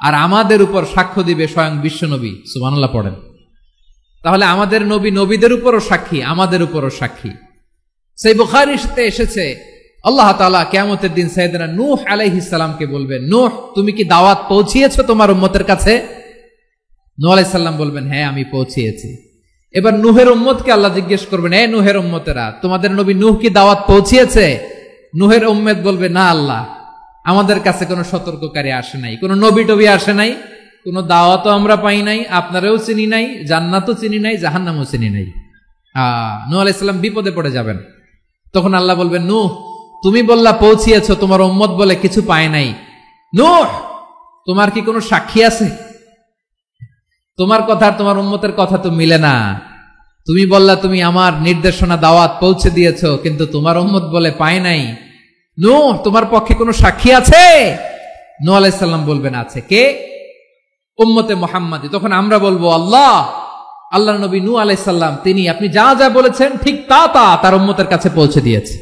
আর আমাদের উপর সাক্ষ্য দিবে স্বয়ং বিশ্বনবী। সুবহানাল্লাহ পড়েন। তাহলে আমাদের নবী নবীদের উপরও সাক্ষী, আমাদের উপরও সাক্ষী। সেই বুখারীতে এসেছে আল্লাহ তাআলা কিয়ামতের দিন সাইয়েদনা নূহ আলাইহিস সালামকে বলবেন, নূহ তুমি কি দাওয়াত পৌঁছিয়েছো তোমার উম্মতের কাছে? নূহ আলাইহিস সালাম বলবেন হ্যাঁ আমি পৌঁছিয়েছি। এবার নূহের উম্মতকে আল্লাহ জিজ্ঞেস করবেন, এ নূহের উম্মতেরা তোমাদের নবী নূহ কি দাওয়াত পৌঁছিয়েছে? নূহের উম্মত বলবে না আল্লাহ, আমাদের কাছে কোনো সতর্ককারী আসে নাই, কোনো নবী টবি আসে নাই, কোনো দাওয়াতও আমরা পাই নাই, আপনারাও চিনি নাই, জান্নাতও চিনি নাই, জাহান্নামও চিনি নাই। নূহ আলাইহিস সালাম বিপদে পড়ে যাবেন। তখন আল্লাহ বলবেন নূহ তুমি বললা পৌঁছিয়েছো, তোমার উম্মত বলে কিছু পায় নাই। নূহ তোমার কি কোনো সাক্ষী আছে? তোমার কথা আর তোমার উম্মতের কথা তো মিলে না। তুমি বললা তুমি আমার নির্দেশনা দাওয়াত পৌঁছে দিয়েছো, কিন্তু তোমার উম্মত বলে পায় নাই। নূহ তোমার পক্ষে কোনো সাক্ষী আছে? নূহ আলাইহিস সালাম বলবেন আছে। কে? উম্মতে মুহাম্মাদী। তখন আমরা বলবো আল্লাহ নবী নূহ আলাইহিস সালাম তিনি আপনি যা যা বলেছেন ঠিক তা তার উম্মতের কাছে পৌঁছে দিয়েছে।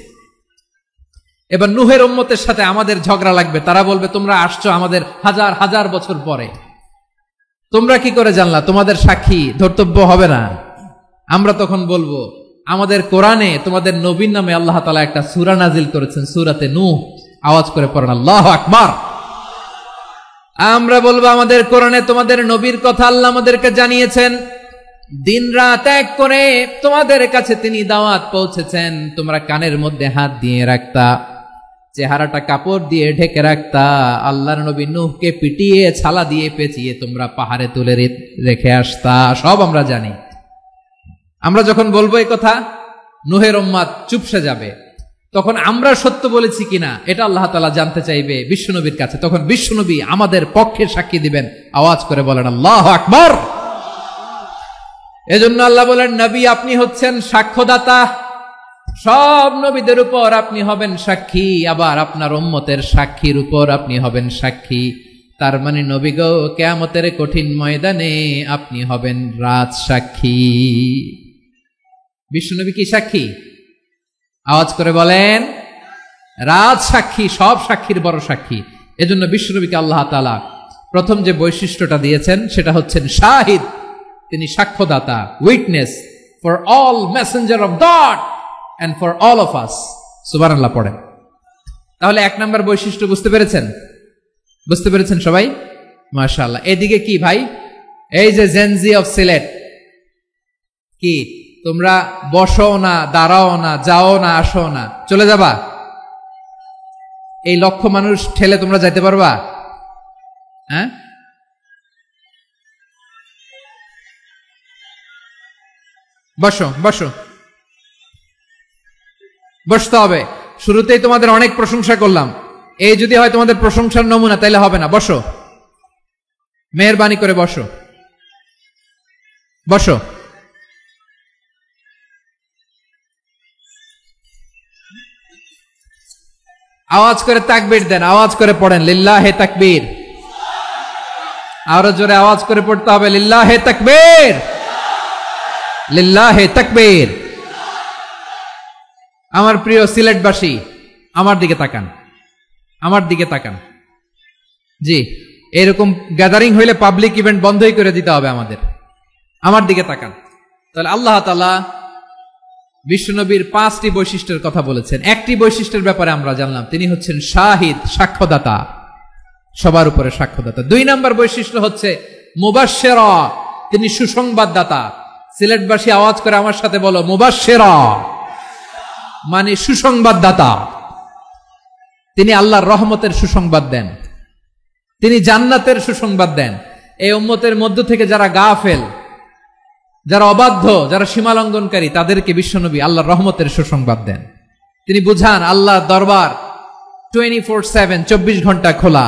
এবার নূহের উম্মতের সাথে আমাদের ঝগড়া লাগবে। তারা বলবে তোমরা আসছো আমাদের হাজার হাজার বছর পরে, তোমরা কি করে জানলা? তোমাদের সাক্ষী ধর্তব্য হবে না। আমরা তখন বলবো আমাদের কোরআনে তোমাদের নবীর নামে আল্লাহ তাআলা একটা সূরা নাজিল করেছেন, সূরাতে নূহ। আওয়াজ করে পড়েন আল্লাহু আকবার। আমরা বলবো আমাদের কোরআনে তোমাদের নবীর কথা আল্লাহ আমাদেরকে জানিয়েছেন, দিন রাত এক করে তোমাদের কাছে তিনি দাওয়াত পৌঁছেছেন। তোমরা কানের মধ্যে হাত দিয়ে রাখতা, চেহারাটা কাপড় দিয়ে ঢেকে রাখতা, আল্লাহর নবী নূহকে পিটিয়ে ছালা দিয়ে পেঁচিয়ে তোমরা পাহাড়ে তুলে রেখে আসতা। সব আমরা জানি। আমরা যখন বলবো এই কথা, নূহের উম্মত চুপসে যাবে। তখন আমরা সত্য বলেছি কিনা এটা আল্লাহ তাআলা জানতে চাইবে বিশ্বনবীর কাছে। তখন বিশ্বনবী আমাদের পক্ষে সাক্ষী দিবেন। আওয়াজ করে বলেন আল্লাহু আকবার। এজন্য আল্লাহ বলেন নবী আপনি হচ্ছেন সাক্ষ্যদাতা, সব নবীদের উপর আপনি হবেন সাক্ষী, আবার আপনার উম্মতের সাক্ষীর উপর আপনি হবেন সাক্ষী। তার মানে নবী গো কিয়ামতের কঠিন ময়দানে আপনি হবেন রাজ সাক্ষী। বিশ্বনবী কি সাক্ষী? আওয়াজ করে বলেন রাজ সাক্ষী, সব সাক্ষীর বড় সাক্ষী। এজন্য বিশ্বনবীকে আল্লাহ তাআলা প্রথম যে বৈশিষ্ট্যটা দিয়েছেন সেটা হচ্ছেন শাহিদ। তিনি সাক্ষ্যদাতা, witness for all messenger of God and for all of us। সুবহানাল্লাহ পড়েন। তাহলে এক নাম্বার বৈশিষ্ট্য বুঝতে পেরেছেন? বুঝতে পেরেছেন সবাই? মাশাআল্লাহ। এদিকে কি ভাই, এই যে জেনজি অফ সিলেট, কি তোমরা বসো না, দাঁড়াও না, যাও না, আসো না, চলে যাবা? এই লক্ষ মানুষ ঠেলে তোমরা যাইতে পারবা? হ্যাঁ বসো বসো, বসতে হবে। শুরুতেই তোমাদের অনেক প্রশংসা করলাম, এই যদি হয় তোমাদের প্রশংসার নমুনা তাইলে হবে না। বসো, মেহেরবানি করে বসো, বসো। আওয়াজ করে তাকবীর দেন, আওয়াজ করে পড়েন লিল্লাহে তাকবীর। আরো জোরে আওয়াজ করে পড়তে হবে লিল্লাহে তাকবীর, লিল্লাহে তাকবীর। আমার প্রিয় সিলেটবাসী, আমার দিকে তাকান, আমার দিকে তাকান। জি, এরকম গ্যাদারিং হইলে পাবলিক ইভেন্ট বন্ধই করে দিতে হবে আমাদের। আমার দিকে তাকান। তাহলে আল্লাহ তাআলা বিশ্বনবীর 5টি বৈশিষ্ট্যের কথা বলেছেন। একটি বৈশিষ্ট্যের ব্যাপারে আমরা জানলাম, তিনি হচ্ছেন শাহিদ, সাক্ষ্যদাতা, সবার উপরে সাক্ষ্যদাতা। 2 নম্বর বৈশিষ্ট্য হচ্ছে মুবাশশিরা, তিনি সুসংবাদদাতা। সিলেটবাসী আওয়াজ করে আমার সাথে বলো, মুবাশশিরা মানে সুসংবাদদাতা। তিনি আল্লাহর রহমতের সুসংবাদ দেন, তিনি জান্নাতের সুসংবাদ দেন। এই উম্মতের মধ্য থেকে যারা গাফেল, যারা অবাধ্য, যারা সীমালঙ্ঘনকারী, তাদেরকে বিশ্বনবী আল্লাহর রহমতের সুসংবাদ দেন। তিনি বুঝান আল্লাহর দরবার 24/7, 24 ঘন্টা খোলা।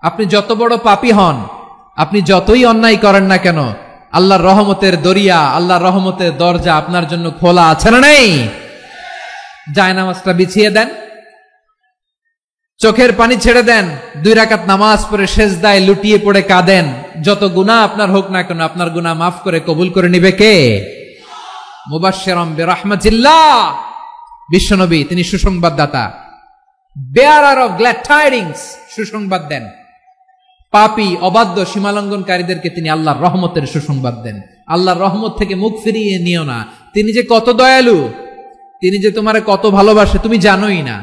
আপনি যত বড় পাপী হন, আপনি যতই অন্যায় করেন না কেন, আল্লাহর রহমতের দরিয়া, আল্লাহর রহমতের দরজা আপনার জন্য খোলা আছে না নেই? জায়নামাজটা বিছিয়ে দেন, চোখের পানি ছেড়ে দেন, 2 রাকাত নামাজ পড়ে সেজদায় লুটিয়ে পড়ে কাঁদেন। যত গুনাহ আপনার হোক না কেন, আপনার গুনাহ মাফ করে কবুল করে নিবে কে? মুবাশশিরাম বিরাহমাতিল্লাহ। বিশ্বনবী তিনি সুসংবাদদাতা, বেয়ারার অফ গ্ল্যাড টাইডিংস, সুসংবাদ দেন। পাপী, অবাধ্য, সীমালঙ্ঘনকারীদেরকে তিনি আল্লাহর রহমতের সুসংবাদ দেন। আল্লাহর রহমত থেকে মুখ ফিরিয়ে নিও না। তিনি যে কত দয়ালু, তিনি যে তোমারে কত ভালোবাসে তুমি জানোই না।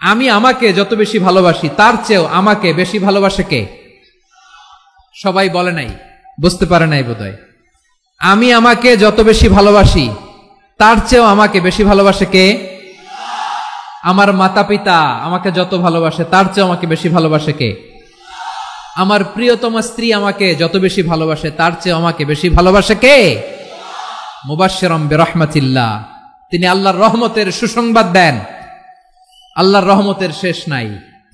আমি আমাকে যত বেশি ভালোবাসি, তার চেয়েও আমাকে বেশি ভালোবাসে কে? সবাই বলে নাই, বুঝতে পারে নাই বোধহয়। আমি আমাকে যত বেশি ভালোবাসি, তার চেয়েও আমাকে বেশি ভালোবাসে কে? আমার মাতা পিতা আমাকে যত ভালোবাসে, তার চেয়েও আমাকে বেশি ভালোবাসে কে? আমার প্রিয়তমা স্ত্রী আমাকে যত বেশি ভালোবাসে, তার চেয়েও আমাকে বেশি ভালোবাসে কে? মুবাশশিরাম বিরাহমাতিল্লাহ, তিনি আল্লাহর রহমতের সুসংবাদ দেন। আল্লাহর রহমতের শেষ নাই,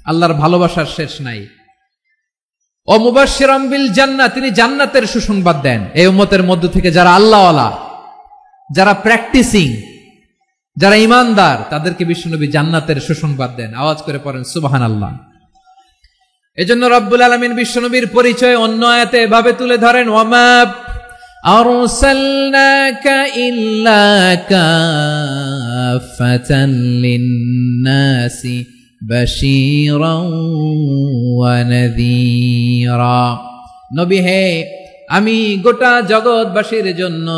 আল্লাহর ভালোবাসার শেষ নাই। ও মুবাশশিরাম বিল জান্নাহ, তিনি জান্নাতের সুসংবাদ দেন। এই উম্মতের মধ্য থেকে যারা আল্লাহওয়ালা, যারা প্র্যাকটিসিং, যারা ঈমানদার, তাদেরকে বিশ্বনবী জান্নাতের সুসংবাদ দেন। আওয়াজ করে পড়েন সুবহানাল্লাহ। এজন্য রব্বুল আলামিন বিশ্বনবীর পরিচয় অন্য আয়াতে এভাবে তুলে ধরেন, ওয়ামা আরসালনাকা ইল্লা কাফাতান লিন-নাসি বাশীরাও ওয়া নাযীরা। নবী হে, আমি গোটা জগৎবাসীর জন্য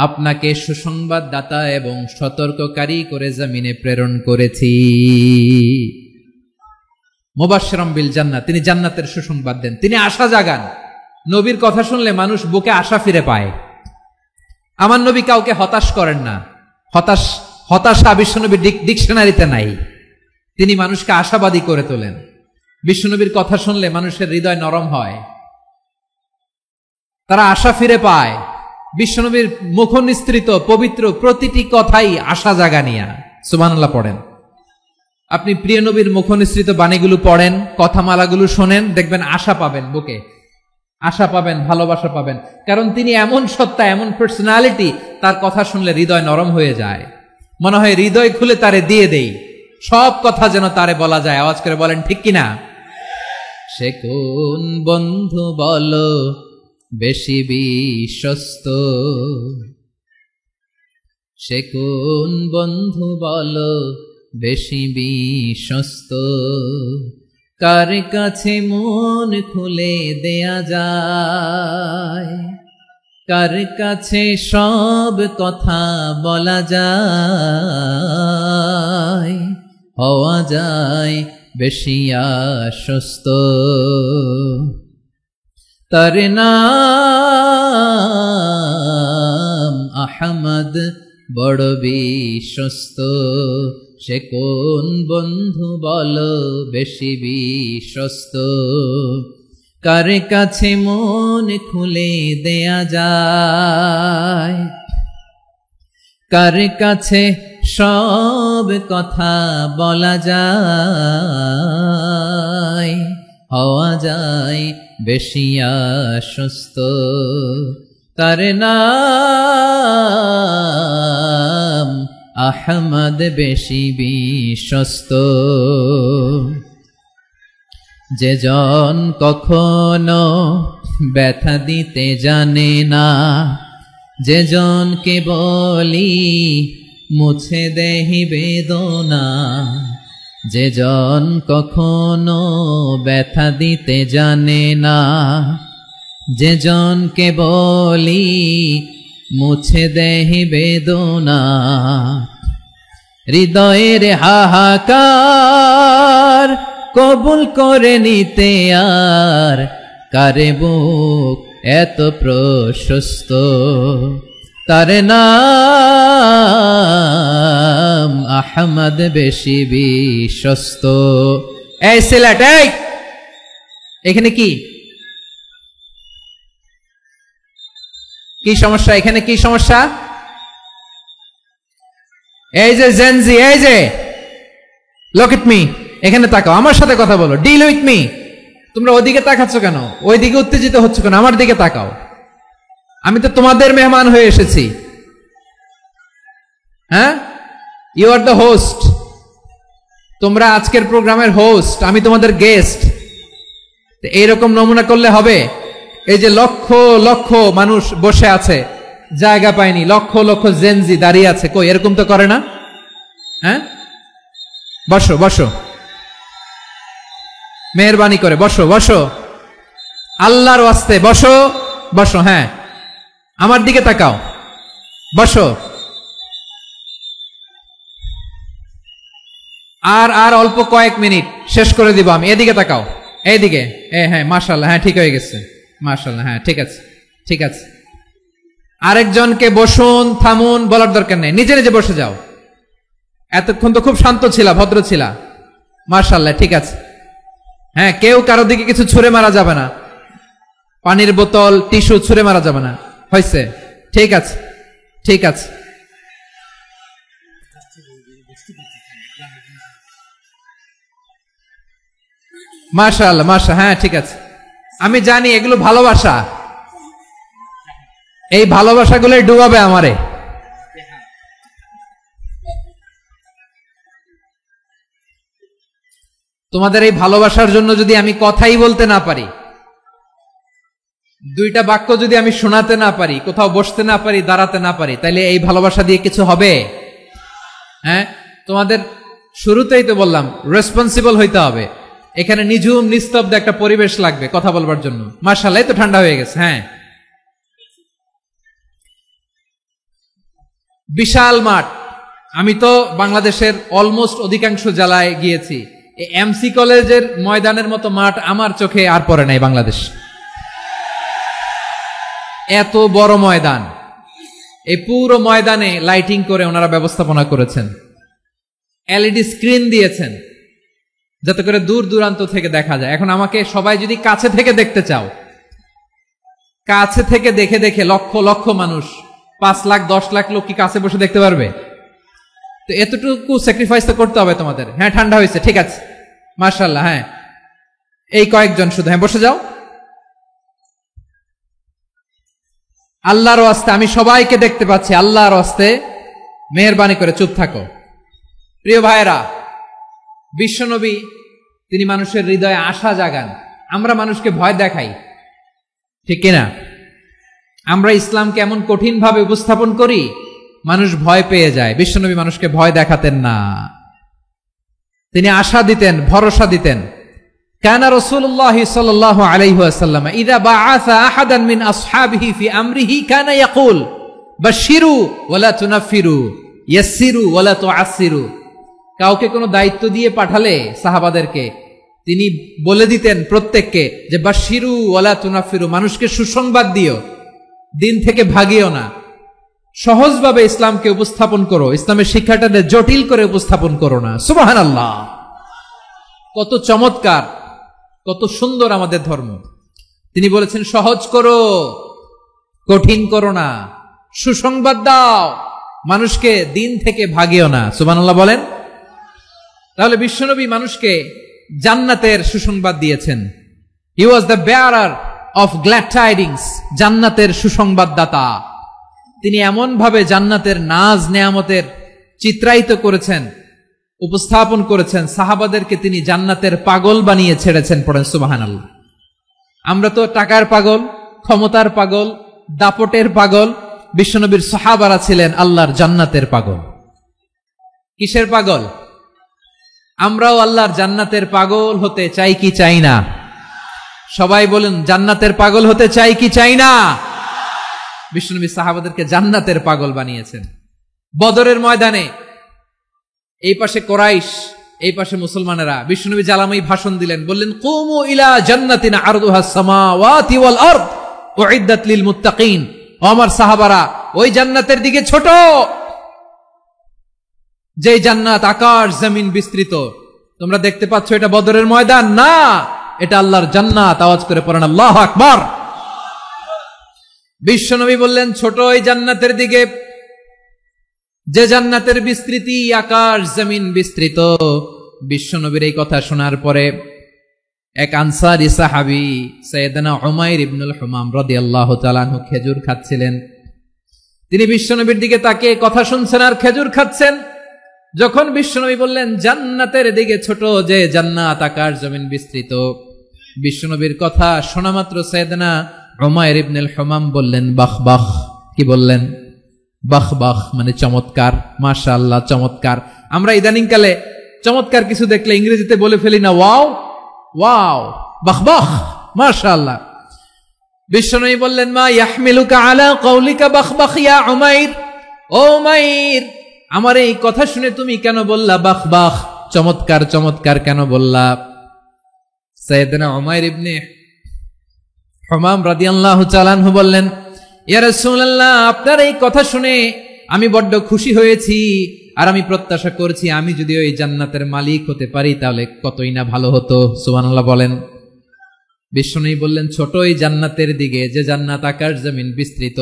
আপনাকে সুসংবাদদাতা এবং সতর্ককারী করে জমিনে প্রেরণ করেছি। মুবাশশিরাম বিল জান্নাহ, তিনি জান্নাতের সুসংবাদ দেন, তিনি আশা জাগান। নবীর কথা শুনলে মানুষ বুকে আশা ফিরে পায়। আমার নবী কাউকে হতাশ করেন না। হতাশা বিশ্বনবীর ডিকশনারিতে নাই। তিনি মানুষকে আশাবাদী করে তোলেন। বিশ্বনবীর কথা শুনলে মানুষের হৃদয় নরম হয়, তারা আশা ফিরে পায়। বিশ্বনবীর মুখ নিঃসৃত পবিত্র প্রতিটি কথাই আশা জাগানিয়া। সুবহানাল্লাহ পড়েন। আপনি প্রিয় নবীর মুখ নিঃসৃত বাণীগুলো পড়েন, কথামালাগুলো শোনেন, দেখবেন আশা পাবেন, বুকে আশা পাবেন, ভালোবাসা পাবেন। কারণ তিনি এমন সত্তা, এমন পার্সোনালিটি, তার কথা শুনলে হৃদয় নরম হয়ে যায়। মনে হয় হৃদয় খুলে তারে দিয়ে দেই, সব কথা যেন তারে বলা যায়। আওয়াজ করে বলেন ঠিক কিনা? সে কোন বন্ধু বলো বেশি বিশ্বস্ত, সে কোন বন্ধু বলো বেশি বিশ্বস্ত, কার কাছে মন খুলে দেয়া যায়, কার কাছে সব কথা বলা যায়, হওয়া যায় বেশি আশ্বস্ত। তার নাম আহমদ, বড় বিশ্বস্ত। সে কোন বন্ধু বলো বেশি বিশ্বস্ত, কার কাছে মন খুলে দেয়া যায়। কার কাছে সব কথা বলা যায়, হওয়া যায় বেশি আশ্বস্ত, তার নাম আহমদ বেশি বিশ্বস্ত। যে জন কখনো ব্যথা দিতে জানে না, যে জনকে বলি মুছে দেহি বেদনা, যে জন কখনো ব্যথা দিতে জানে না, যে জনকে বলি মুছে দেহি বেদনা, হৃদয়ের হাহাকার কবুল করে নিতে আর কারে বুক এত প্রশস্ত, তার নাম আহমদ বেশি বিশ্বস্ত। এই সিলেট, এই এখানে কি কি সমস্যা? এখানে কি সমস্যা? এই যে জেনজি, এই যে লুক এট মি, এখানে তাকাও, আমার সাথে কথা বলো, ডিল উইথ মি। তোমরা ওইদিকে তাকাচ্ছ কেন? ওইদিকে উত্তেজিত হচ্ছ কেন? আমার দিকে তাকাও, আমি তো তোমাদের মেহমান হয়ে এসেছি। হ্যাঁ, ইউ আর দ্য হোস্ট, তোমরা আজকের প্রোগ্রামের হোস্ট, আমি তোমাদের গেস্ট। এইরকম নমুনা করলে হবে? এই যে লক্ষ লক্ষ মানুষ বসে আছে, জায়গা পায়নি, লক্ষ লক্ষ জেনজি দাঁড়িয়ে আছে, কই এরকম তো করে না? হ্যাঁ, বসো বসো, মেহরবানি করে বসো বসো, আল্লাহর ওয়াস্তে বসো বসো। হ্যাঁ, আমার দিকে তাকাও, বসো। আর অল্প কয়েক মিনিট, শেষ করে দিব আমি। এদিকে তাকাও, এইদিকে। হ্যাঁ, মাশাআল্লাহ, হ্যাঁ ঠিক হয়ে গেছে, মাশাআল্লাহ, হ্যাঁ ঠিক আছে ঠিক আছে। আরেকজনকে বসুন থামুন বলার দরকার নেই, নিজে নিজে বসে যাও। এতক্ষণ তো খুব শান্ত ছিলা, ভদ্র ছিলা, মাশাআল্লাহ, ঠিক আছে। হ্যাঁ, কেউ কারো দিকে কিছু ছুঁড়ে মারা যাবে না, পানির বোতল টিস্যু ছুঁড়ে মারা যাবে না, হয়েছে? ঠিক আছে ঠিক আছে। মাশাআল্লাহ মাশাআল্লাহ, হ্যাঁ ঠিক আছে। আমি জানি এগুলো ভালোবাসা, এই ভালোবাসাগুলোই ডুবাবে আমারে। তোমাদের এই ভালোবাসার জন্য যদি আমি কথাই বলতে না পারি, দুইটা বাক্য যদি আমি শোনাতে না পারি, কোথাও বসতে না পারি, দাঁড়াতে না পারি, তাইলে এই ভালোবাসা দিয়ে কিছু হবে? হ্যাঁ, তোমাদের শুরুতেই তো বললাম রেসপন্সিবল হইতে হবে। এখানে নিঝুম নিস্তব্ধ একটা পরিবেশ লাগবে কথা বলবার জন্য। মাশাআল্লাহ, তো ঠান্ডা হয়ে গেছে। হ্যাঁ, বিশাল মাঠ। আমি তো বাংলাদেশের অলমোস্ট অধিকাংশ জেলায় গিয়েছি, এমসি কলেজের ময়দানের মতো মাঠ আমার চোখে আর পড়ে নাই বাংলাদেশ। এত বড় ময়দান, এই পুরো ময়দানে লাইটিং করে ওনারা ব্যবস্থাপনা করেছেন, এলইডি স্ক্রিন দিয়েছেন যাতে করে দূর দূরান্ত থেকে দেখা যায়। এখন আমাকে সবাই যদি কাছে থেকে দেখতে চাও, কাছে থেকে দেখে দেখে লক্ষ লক্ষ মানুষ, 5 লাখ 10 লাখ লোক কি কাছে বসে দেখতে পারবে? তো এতটুকু স্যাক্রিফাইস তো করতে হবে তোমাদের। হ্যাঁ, ঠান্ডা হয়েছে, ঠিক আছে, মাশাআল্লাহ। হ্যাঁ, এই কয়েকজন শুধু, হ্যাঁ বসে যাও। আল্লাহর ওয়াস্তে আমি সবাইকে দেখতে পাচ্ছি, আল্লাহর ওয়াস্তে মেহেরবানি করে চুপ থাকো। প্রিয় ভাইরা, বিশ্বনবী তিনি মানুষের হৃদয়ে আশা জাগান। আমরা মানুষকে ভয় দেখাই, ঠিক কিনা? আমরা ইসলামকে এমন কঠিন ভাবে উপস্থাপন করি, মানুষ ভয় পেয়ে যায়। বিশ্বনবী মানুষকে ভয় দেখাতেন না, তিনি আশা দিতেন, ভরসা দিতেন। কানা রাসূলুল্লাহ সাল্লাল্লাহু আলাইহি ওয়াসাল্লাম ইযা বাআসা আহাদান মিন আসহাবিহি ফি আমরিহি কানা ইয়াকুল বাশশিরু ওয়ালা তুনাফিরু ইয়াসসিরু ওয়ালা তুআসসিরু। কাউকে কোনো দায়িত্ব দিয়ে পাঠালে সাহাবাদেরকে তিনি বলে দিতেন প্রত্যেককে যে বাশশিরু ওয়ালা তুনাফিরু, মানুষকে সুসংবাদ দিও, দিন থেকে ভাগিও না, সহজভাবে ইসলামকে উপস্থাপন করো, ইসলামের শিক্ষাটাকে জটিল করে উপস্থাপন করো না। সুবহানাল্লাহ, কত চমৎকার, কত সুন্দর আমাদের ধর্ম। তিনি বলেছেন সহজ করো, কঠিন করো না, সুসংবাদ দাও, মানুষকে দিন থেকে ভাগিও না, সুবহানাল্লাহ বলেন। তাহলে বিশ্বনবী মানুষকে জান্নাতের সুসংবাদ দিয়েছেন। He was the bearer of glad tidings, জান্নাতের সুসংবাদদাতা। তিনি এমন ভাবে জান্নাতের নাজ নেয়ামতের চিত্রায়িত করেছেন, উপস্থাপন করেছেন, সাহাবাদেরকে তিনি জান্নাতের পাগল বানিয়ে ছেড়েছেন। পড়েন সুবহানাল্লাহ। আমরা তো টাকার পাগল, ক্ষমতার পাগল, দাপটের পাগল। বিশ্বনবীর সাহাবারা ছিলেন আল্লাহর জান্নাতের পাগল। কিসের পাগল? আমরাও আল্লাহর জান্নাতের পাগল হতে চাই কি চাই না? সবাই বলেন, জান্নাতের পাগল হতে চাই কি চাই না? বিশ্বনবী সাহাবাদেরকে জান্নাতের পাগল বানিয়েছেন। বদরের ময়দানে এই পাশে কোরাইশ, এই পাশে মুসলমানেরা। বিশ্বনবী জালামাই ভাষণ দিলেন, বললেন, কুমু ইলা জান্নাতিন আরদুহাস সামাওয়াতি ওয়াল আরদ উইদ্দাত লিল মুত্তাকিন। ও আমার সাহাবারা, ওই জান্নাতের দিকে ছোট, যে জান্নাত আকাশ জমিন বিস্তৃত। তোমরা দেখতে পাচ্ছ এটা বদরের ময়দান না, এটা আল্লাহর জান্নাত। আওয়াজ করে পড়েন আল্লাহু আকবার। বিশ্বনবী বললেন, ছোট ওই জান্নাতের দিকে, যে জান্নাতের বিস্তৃতি আকাশ জমিন বিস্তৃত। বিশ্বনবীর এই কথা শোনার পরে এক আনসারী সাহাবী সাইয়েদনা উমাইর ইবনুল হুমাম রাদিয়াল্লাহু তাআলা আনহু খেজুর খাচ্ছিলেন। তিনি বিশ্বনবীর দিকে তাকিয়ে কথা শুনছেন আর খেজুর খাচ্ছেন। যখন বিশ্বনবী বললেন জান্নাতের দিকে ছোট, যে জান্নাত আকাশ জমিন বিস্তৃত, বিশ্বনবীর কথা শোনা মাত্র সাইয়েদনা উমাইর ইবনুল হুমাম বললেন বাহ বাহ। কি বললেন? বাহ বাহ মানে চমৎকার, মাশাআল্লাহ চমৎকার। আমরা ইদানিং কালে চমৎকার কিছু দেখলে ইংরেজিতে বলে ফেলি না, ওয়াও ওয়াও, বাহ বাহ, মাশাআল্লাহ। বিশ্বনবী বললেন, মা ইয়াহমিলুকা আলা কওলিকা বাহ বাহ ইয়া উমাইর। ও উমাইর, আমার এই কথা শুনে তুমি কেন বললা বাহ বাহ, চমৎকার চমৎকার কেন বললা? সাইয়েদনা উমাইর ইবনে হুমাম রাদিয়াল্লাহু তাআলা আনহু বললেন, ইয়া রাসূলুল্লাহ, আপনার এই কথা শুনে আমি বড্ড খুশি হয়েছি, আর আমি প্রত্যাশা করছি আমি যদি ওই জান্নাতের মালিক হতে পারি তাহলে কতই না ভালো হতো। সুবহানাল্লাহ বলেন। বিশ্বনবী বললেন, ছোট ওই জান্নাতের দিকে, যে জান্নাত আকাশ জমিন বিস্তৃত।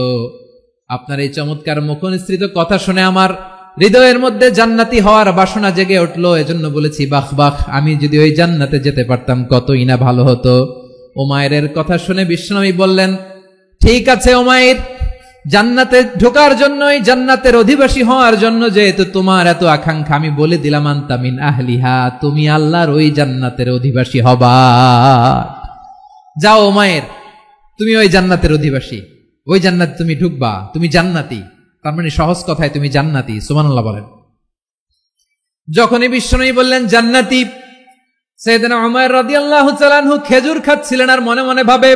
আপনার এই চমৎকার মুখনিসৃত কথা শুনে আমার হৃদয়ের মধ্যে জান্নাতি হওয়ার বাসনা জেগে উঠলো, এজন্য বলেছি বাহ বাহ, আমি যদি ওই জান্নাতে যেতে পারতাম কতই না ভালো হতো। উমাইরের কথা শুনে বিশ্বনবী বললেন, ঠিক আছে উমাইর, জান্নাতে ঢোকার জন্যই, জান্নাতের অধিবাসী হওয়ার জন্য যেহেতু তোমার এত আকাঙ্ক্ষা, আমি বলে দিলাম আনতা মিন আহলিহা, তুমি আল্লাহর ওই জান্নাতের অধিবাসী হবা। যাও উমাইর, তুমি ওই জান্নাতের অধিবাসী, ওই জান্নাতে তুমি ঢুকবা, তুমি জান্নাতি। তার মানে সহজ কথায় তুমি জান্নাতি। সুবহানাল্লাহ বলেন। যখনই বিশ্বনবী বললেন জান্নাতি, সাইয়েদনা উমাইর রাদিয়াল্লাহু তাআলা আনহু খেজুর খাচ্ছিলেন আর মনে মনে ভাবে,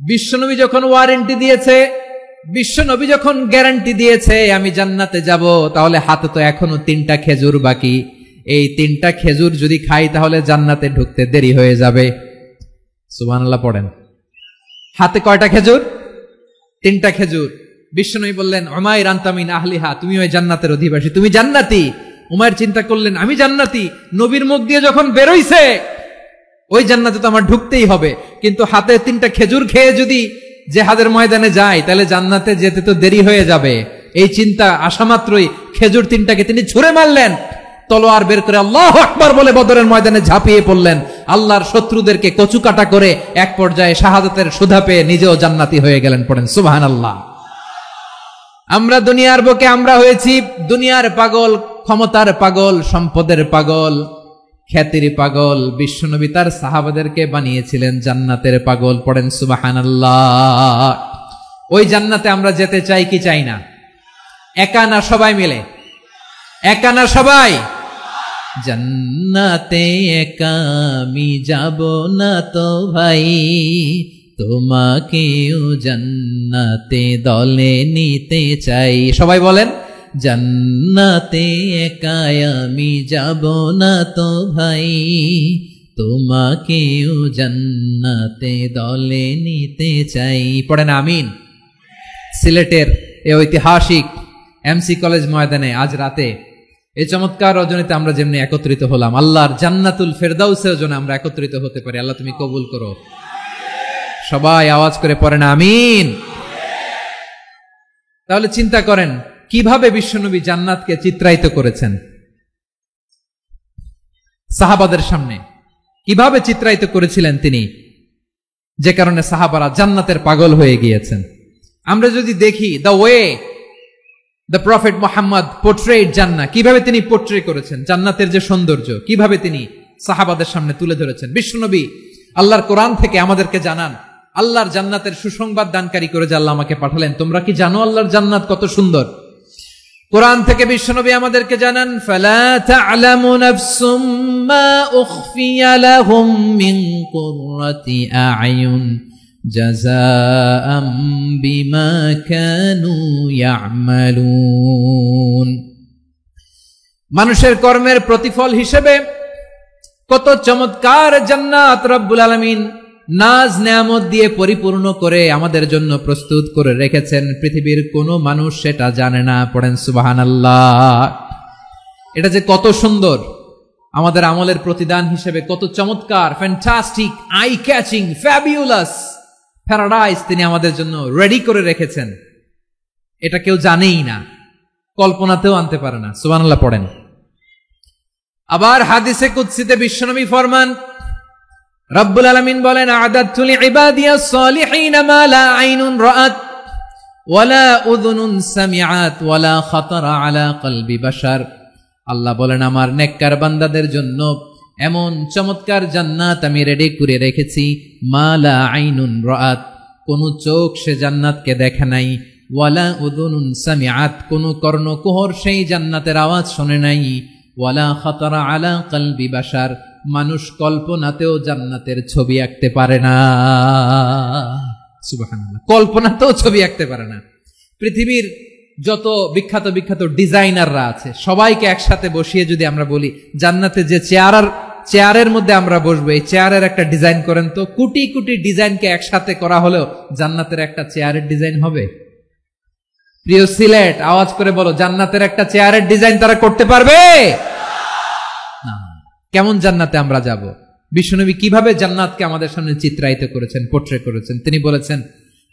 বিশ্বনবী যখন ওয়ারেন্টি দিয়েছে, বিশ্বনবী যখন গ্যারান্টি দিয়েছে আমি জান্নাতে যাব, তাহলে হাতে তো এখনো 3টা খেজুর বাকি। এই 3টা খেজুর যদি খাই তাহলে জান্নাতে ঢুকতে দেরি হয়ে যাবে। সুবহানাল্লাহ পড়েন। হাতে কয়টা খেজুর? 3টা খেজুর। বিশ্বনবী বললেন, উমাইর আনতা মিন আহলিহা, তুমি ওই জান্নাতের অধিবাসী, তুমি জান্নাতি। উমাইর চিন্তা করলেন, আমি জান্নাতি, নবীর মুখ দিয়ে যখন বেরোইছে ওই জান্নাতে তো আমার ঢুকতেই হবে, কিন্তু হাতে 3টা খেজুর খেয়ে যদি জিহাদের ময়দানে যাই তাহলে জান্নাতে যেতে তো দেরি হয়ে যাবে। এই চিন্তা আসা মাত্রই খেজুর 3টাকে তিনি ছুঁড়ে মারলেন, তলোয়ার বের করে আল্লাহু আকবার বলে বদরের ময়দানে ঝাঁপিয়ে পড়লেন। আল্লাহর শত্রুদেরকে কচুকাটা করে এক পর্যায়ে শাহাদাতের সুধা পেয়ে নিজেও জান্নাতি হয়ে গেলেন। পড়েন সুবহানাল্লাহ। আমরা দুনিয়ার বুকে আমরা হয়েছি দুনিয়ার পাগল, ক্ষমতার পাগল, সম্পদের পাগল, খ্যাতির পাগল। বিশ্বনবী তার সাহাবাদেরকে বানিয়েছিলেন জান্নাতের পাগল। পড়েন সুবহানাল্লাহ। ওই জান্নাতে আমরা যেতে চাই কি চাই না? একা না সবাই মিলে? একা না সবাই? জান্নাতে একা আমি যাব না তো ভাই, তোমাকেও জান্নাতে দলে নিতে চাই। সবাই বলেন, জান্নাতে একা আমি যাব না তো ভাই, তোমাকেও জান্নাতে দলে নিতে চাই। পড়েন আমিন। সিলেটের এই ঐতিহাসিক এমসি কলেজ ময়দানে আজ রাতে এই চমৎকার রজনীতে আমরা যেমনি একত্রিত হলাম, আল্লাহর জান্নাতুল ফেরদাউসের জন্য আমরা একত্রিত হতে পারি। আল্লাহ তুমি কবুল করো। সবাই আওয়াজ করে পড়েন আমিন। তাহলে চিন্তা করেন, কিভাবে বিশ্বনবী জান্নাতকে চিত্রায়িত করেছেন সাহাবাদের সামনে, কিভাবে চিত্রায়িত করেছিলেন তিনি, যে কারণে সাহাবারা জান্নাতের পাগল হয়ে গিয়েছেন। আমরা যদি দেখি the way the prophet Muhammad portrait জান্নাত, কিভাবে তিনি পোর্ট্রে করেছেন জান্নাতের যে সৌন্দর্য, কিভাবে তিনি সাহাবাদের সামনে তুলে ধরেছেন। বিশ্বনবী আল্লাহর কোরআন থেকে আমাদেরকে জানান, আল্লাহর জান্নাতের সুসংবাদ দানকারী করে যে আল্লাহ আমাকে পাঠালেন, তোমরা কি জানো আল্লাহর জান্নাত কত সুন্দর? কোরআন থেকে বিশ্বনবী আমাদেরকে জানান, ফালা তা'লামু নাফসুম মা উখফিয়া লাহুম মিন কুররাতি আ'য়ুন জাযাআম বিমা কানু ইয়া'মালুন। মানুষের কর্মের প্রতিফল হিসেবে কত চমৎকার জান্নাত রব্বুল আলামিন নাজ নেয়ামত দিয়ে পরিপূর্ণ করে আমাদের জন্য প্রস্তুত করে রেখেছেন। পৃথিবীর কোনো মানুষ সেটা জানে না। পড়েন সুবহানাল্লাহ। এটা যে কত সুন্দর, আমাদের আমলের প্রতিদান হিসেবে কত চমৎকার, fantastic, eye catching, fabulous paradise তিনি আমাদের জন্য রেডি করে রেখেছেন। এটা কেউ জানেই না, কল্পনাতেও আনতে পারে না। সুবহানাল্লাহ পড়েন। আবার হাদিসে কুদসিতে বিশ্বনবী ফরমান, রব্বুল আলামিন বলেন, আ'দাতু লিইবাদিয়াস সালিহিন মা লা আইনুন রাআত ওয়ালা উযুনুন সামিআত ওয়ালা খাতারা আলা কলবি বাশার। আল্লাহ বলেন, আমার নেককার বান্দাদের জন্য এমন চমৎকার জান্নাত আমি রেডি করে রেখেছি, মা লা আইনুন রাআত, কোন চোখ সে জান্নাতকে দেখে নাই, ওয়ালা উযুনুন সামিআত, কোন কর্ণকুহর সেই জান্নাতের আওয়াজ শুনে নাই, ওয়ালা খাতারা আলা কলবি বাশার, মানুষ কল্পনাতেও জান্নাতের ছবি আঁকতে পারে না। সুবহানাল্লাহ, কল্পনাতেও ছবি আঁকতে পারে না। পৃথিবীর যত বিখ্যাত বিখ্যাত ডিজাইনাররা আছে, সবাইকে একসাথে বসিয়ে যদি আমরা বলি জান্নাতে যে চেয়ারের মধ্যে আমরা বসবো, এই চেয়ারের একটা ডিজাইন করেন তো, কোটি কোটি ডিজাইনকে একসাথে করা হলেও জান্নাতের একটা চেয়ারের ডিজাইন হবে? প্রিয় সিলেট, আওয়াজ করে বলো, জান্নাতের একটা চেয়ারের ডিজাইন তারা করতে পারবে না। কেমন জান্নাতে আমরা যাব? বিশ্বনবী কিভাবে জান্নাতকে আমাদের সামনে চিত্রায়িত করেছেন, পোর্ট্রে করেছেন। তিনি বলেছেন,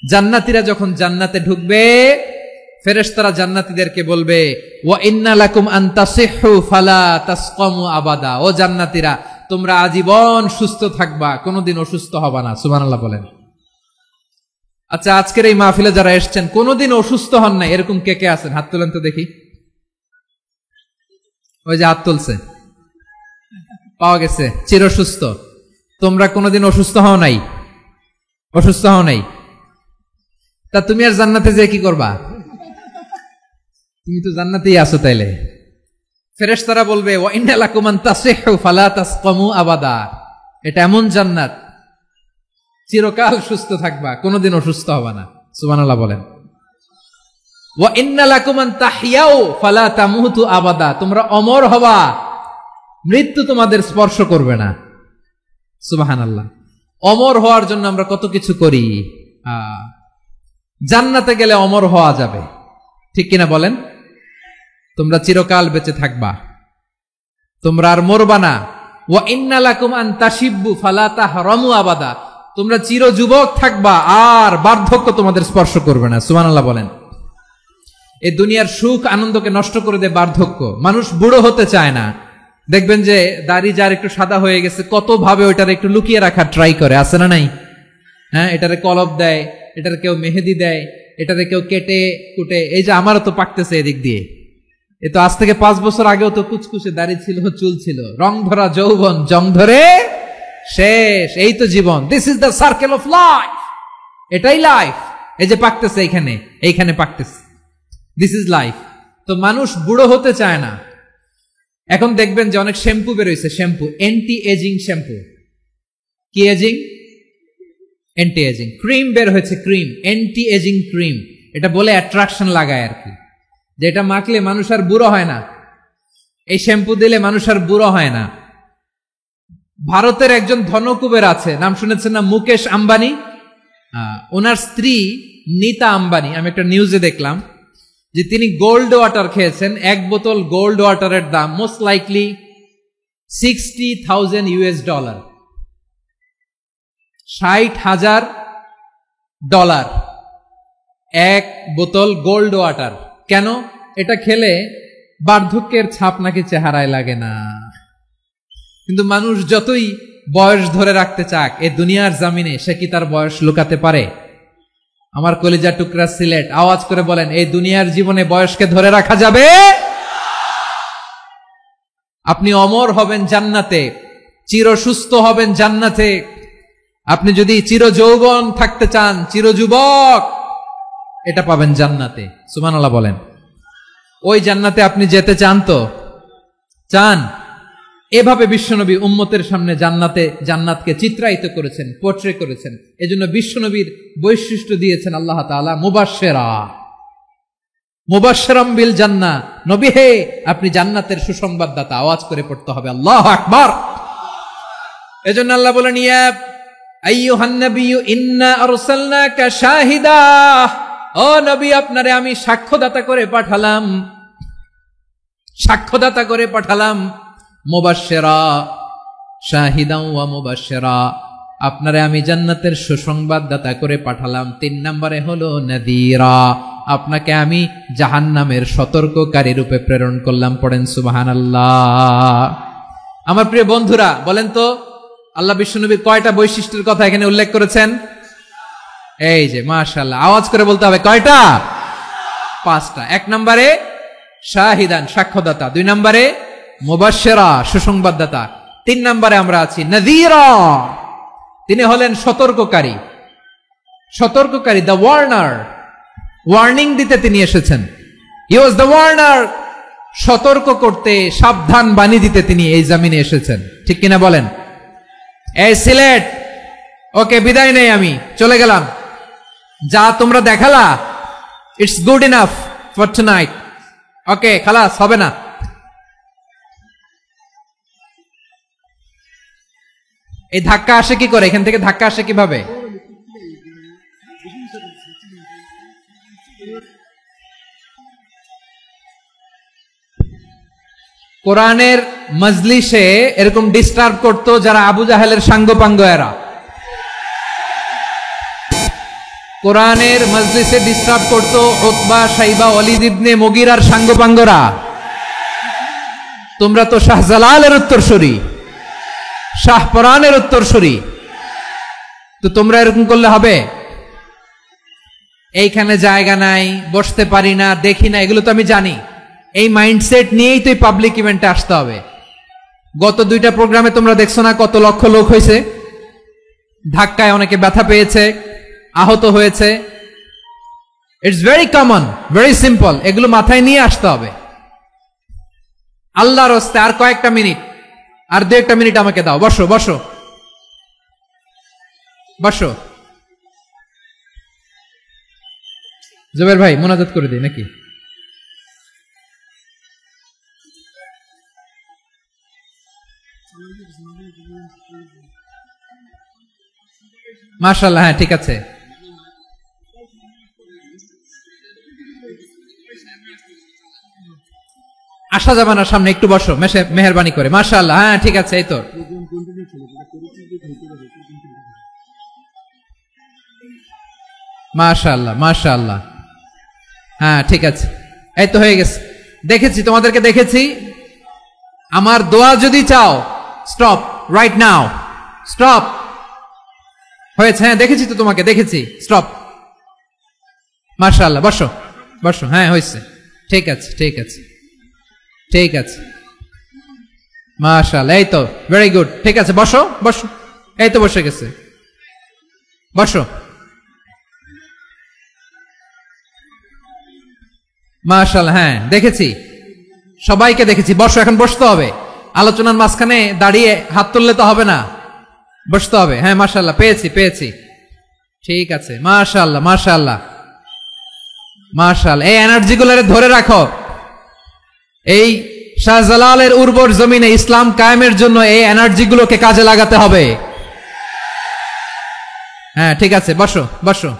জান্নাতীরা যখন জান্নাতে ঢুকবে, ফেরেশতারা জান্নাতীদেরকে বলবে, ওয়া ইন্না লাকুম আন তাসিহু ফালা তাসকামু আবাদা। ও জান্নাতীরা, তোমরা আজীবন সুস্থ থাকবা, কোনোদিন অসুস্থ হবা না। সুবহানাল্লাহ বলেন। আচ্ছা, আজকের এই মাহফিলে যারা এসেছেন কোনোদিন অসুস্থ হন না, এরকম কে কে আছেন? হাত তোলেন তো দেখি। ওই যে হাত তুলছে, পাওয়া গেছে, চিরসুস্থ। তোমরা কোনোদিন অসুস্থ হও নাই? অসুস্থ হও নাই? তা তুমি আর জান্নাতে যে কি করবা? তুমি তো জান্নাতেই আছো। তাইলে ফেরেশতারা বলবে, ওয়া ইন্না লাকুম আন তাসিহু ফালা তাসকামু আবাদা। এটা এমন জান্নাত, চিরকাল সুস্থ থাকবা, কোনোদিন অসুস্থ হবা না। সুবহানাল্লাহ বলেন। ওয়া ইন্না লাকুম আন তাহইয়াউ ফালা তামুতু আবাদা। তোমরা অমর হবা, মৃত্যু তোমাদের স্পর্শ করবে না। সুবহানাল্লাহ। অমর হওয়ার জন্য আমরা কত কিছু করি। জান্নাতে গেলে অমর হওয়া যাবে, ঠিক কিনা বলেন? তোমরা চিরকাল বেঁচে থাকবা, তোমরা আর মরবা না। ওয়া ইন্না লাকুম আন তাশিব্বু ফালা তাহরামু আবাদা। তোমরা চির যুবক থাকবা, আর বার্ধক্য তোমাদের স্পর্শ করবে না। সুবহানাল্লাহ বলেন। এই দুনিয়ার সুখ আনন্দকে নষ্ট করে দেয় বার্ধক্য। মানুষ বুড়ো হতে চায় না। দেখবেন যে দাড়ি যার একটু সাদা হয়ে গেছে, কত ভাবে ওইটার একটু লুকিয়ে রাখার ট্রাই করে, আছে না নাই? হ্যাঁ, এটারে কলব দেয়, এটার কেউ মেহেদি দেয়, এটারে কেউ কেটে কুটে। এই যে আমারও তো পাকতেছে এদিক দিয়ে। এ তো আজ থেকে 5 বছর আগেও তো কুচকুচে দাড়ি ছিল, চুল ছিল, রং ধরা যৌবন, জং ধরে শেষ। এই তো জীবন। This is the circle of life. এটাই লাইফ। এই যে পাকতেছে এইখানে পাকতেছে, দিস ইজ লাইফ। তো মানুষ বুড়ো হতে চায় না। এখন দেখবেন যে অনেক শ্যাম্পু বেরোইছে, শ্যাম্পু, অ্যান্টি এজিং শ্যাম্পু। কি এজিং? Anti ageing. ক্রিম বের হয়েছে, ক্রিম, অ্যান্টি এজিং ক্রিম। এটা বলে অ্যাট্রাকশন লাগায় আর কি, যে এটা মাখলে মানুষ আর বুড়ো হয় না, এই শ্যাম্পু দিলে মানুষ আর বুড়ো হয় না। ভারতের একজন ধনকুবের আছে, নাম শুনেছেন না? মুকেশ আম্বানি। ওনার স্ত্রী নীতা আম্বানি, আমি একটা নিউজে দেখলাম যে তিনি গোল্ড ওয়াটার খেয়েছেন। 1 বোতল গোল্ড ওয়াটারের দাম মোস্ট লাইকলি $60,000 $60,000 1 বোতল গোল্ড ওয়াটার। কেন? এটা খেলে বার্ধক্যের ছাপ নাকি চেহারায় লাগে না। কিন্তু মানুষ যতই বয়স ধরে রাখতে চাক এ দুনিয়ার জামিনে, সে কি তার বয়স লুকাতে পারে? আমার কলিজা টুকরা সিলেট, আওয়াজ করে বলেন, এই দুনিয়ার জীবনে বয়সকে ধরে রাখা যাবে? আপনি অমর হবেন জান্নাতে, চির সুস্থ হবেন জান্নাতে। আপনি যদি চির যৌবন থাকতে চান, চির যুবক, এটা পাবেন জান্নাতে। সুবহানাল্লাহ বলেন। ওই জান্নাতে আপনি যেতে চান তো? চান? এভাবে বিশ্বনবী উম্মতের সামনে জান্নাতকে চিত্রায়িত করেছেন, পোর্ট্রে করেছেন। এজন্য বিশ্বনবীর বৈশিষ্ট্য দিয়েছেন আল্লাহ তাআলা মুবাশশিরাম বিল জান্নাহ। নবী হে, আপনি জান্নাতের সুসংবাদদাতা। আওয়াজ করে পড়তে হবে আল্লাহু আকবার। এজন্য আল্লাহ বলেন, ইয়া আইয়ুহান নাবিয়্যু ইন্না আরসালনাকা শাহিদা, ও নবী, আপনারে আমি সাক্ষ্যদাতা করে পাঠালাম। মুবাশশিরা শাহিদাও ওয়া মুবাশশিরা, আপনারে আমি জান্নাতের সুসংবাদদাতা করে পাঠালাম। 3 নম্বরে হলো নাযীরা, আপনাকে আমি জাহান্নামের সতর্ককারী রূপে প্রেরণ করলাম। পড়েন সুবহানাল্লাহ। আমার প্রিয় বন্ধুরা, বলেন তো আল্লাহ বিশ্বনবীর কয়টা বৈশিষ্ট্যের কথা এখানে উল্লেখ করেছেন? এই যে মাশাআল্লাহ, আওয়াজ করে বলতে হবে, কয়টা? 5টা। 1 নম্বরে শাহিদান, সাক্ষ্যদাতা। 2 নম্বরে মুবাশশিরা, সুসংবাদদাতা। 3 নম্বরে আমরা আছি নাযীরা, তিনি হলেন সতর্ককারী। দ্য ওয়ার্নার, ওয়ার্নিং দিতে তিনি এসেছেন। হি ওয়াজ দ্য ওয়ার্নার, সতর্ক করতে, সাবধান বাণী দিতে তিনি এই জমিনে এসেছেন। ঠিক কিনা বলেন? এই সিলেট, ওকে, বিদায় নেই, আমি চলে গেলাম। যা তোমরা দেখালা, it's good enough for tonight. Okay, খালাস, হবে না। এই ধাক্কা আসে কি করে? এখান থেকে ধাক্কা আসে কিভাবে? কোরআনের মজলিসে এরকম ডিস্টার্ব করতো যারা আবু জাহেলের সাঙ্গপাঙ্গ এরা। কোরআনের মজলিসে ডিস্টার্ব করতো উতবা, শাইবা, ওয়ালিদ ইবনে মুগীরার সাঙ্গপাঙ্গরা। তোমরা তো শাহজালালের উত্তরসূরি, শাহপরানের উত্তরসূরি, তো তোমরা এরকম করলে হবে? এইখানে জায়গা নাই, বসতে পারি না, দেখি না, এগুলো তো আমি জানি। এই মাইন্ডসেট নিয়েই তো পাবলিক ইভেন্টে আসতে হবে। গত 2টা প্রোগ্রামে তোমরা দেখছো না কত লক্ষ লোক হয়েছে? ধাক্কায় অনেকে ব্যথা পেয়েছে, আহত হয়েছে। It's very common, very simple. এগুলো মাথায় নিয়ে আসতে হবে। আল্লাহর হস্তে আর কয়েকটা মিনিট, আর 2-1 মিনিট আমাকে দাও। বসো বসো বসো। জুবের ভাই, মোনাজাত করে দিই নাকি? মাশাআল্লাহ, হ্যাঁ ঠিক আছে। আসা যাবে না সামনে, একটু বসো মেহেরবানি করে। মাশাআল্লাহ, হ্যাঁ ঠিক আছে। এই তো মাশাআল্লাহ, মাশাআল্লাহ, হ্যাঁ ঠিক আছে। এই তো হয়ে গেছে। দেখেছি, তোমাদেরকে দেখেছি। আমার দোয়া যদি চাও, স্টপ রাইট নাও, স্টপ। হয়েছে? হ্যাঁ দেখেছি তো, তোমাকে দেখেছি। স্টপ। মাশাআল্লাহ, বসো বসো। হ্যাঁ হয়েছে, ঠিক আছে ঠিক আছে ঠিক আছে। মাশাআল্লাহ, এই তো ভেরি গুড। ঠিক আছে, বসো বসো। এই তো বসে গেছে, বসো। মাশাআল্লাহ, হ্যাঁ দেখেছি, সবাইকে দেখেছি। বসো, এখন বসতে হবে। আলোচনার মাঝখানে দাঁড়িয়ে হাত তুললে তো হবে না, বসতে হবে। হ্যাঁ মাশাআল্লাহ, পেয়েছি। ঠিক আছে, মাশাআল্লাহ মাশাআল্লাহ মাশাআল্লাহ। এই এনার্জি গুলোরে ধরে রাখো। এই শাহজালালের উর্বর জমিনে ইসলাম কায়েমের জন্য এই এনার্জি গুলোকে কাজে লাগাতে হবে। হ্যাঁ ঠিক আছে, বসো বসো।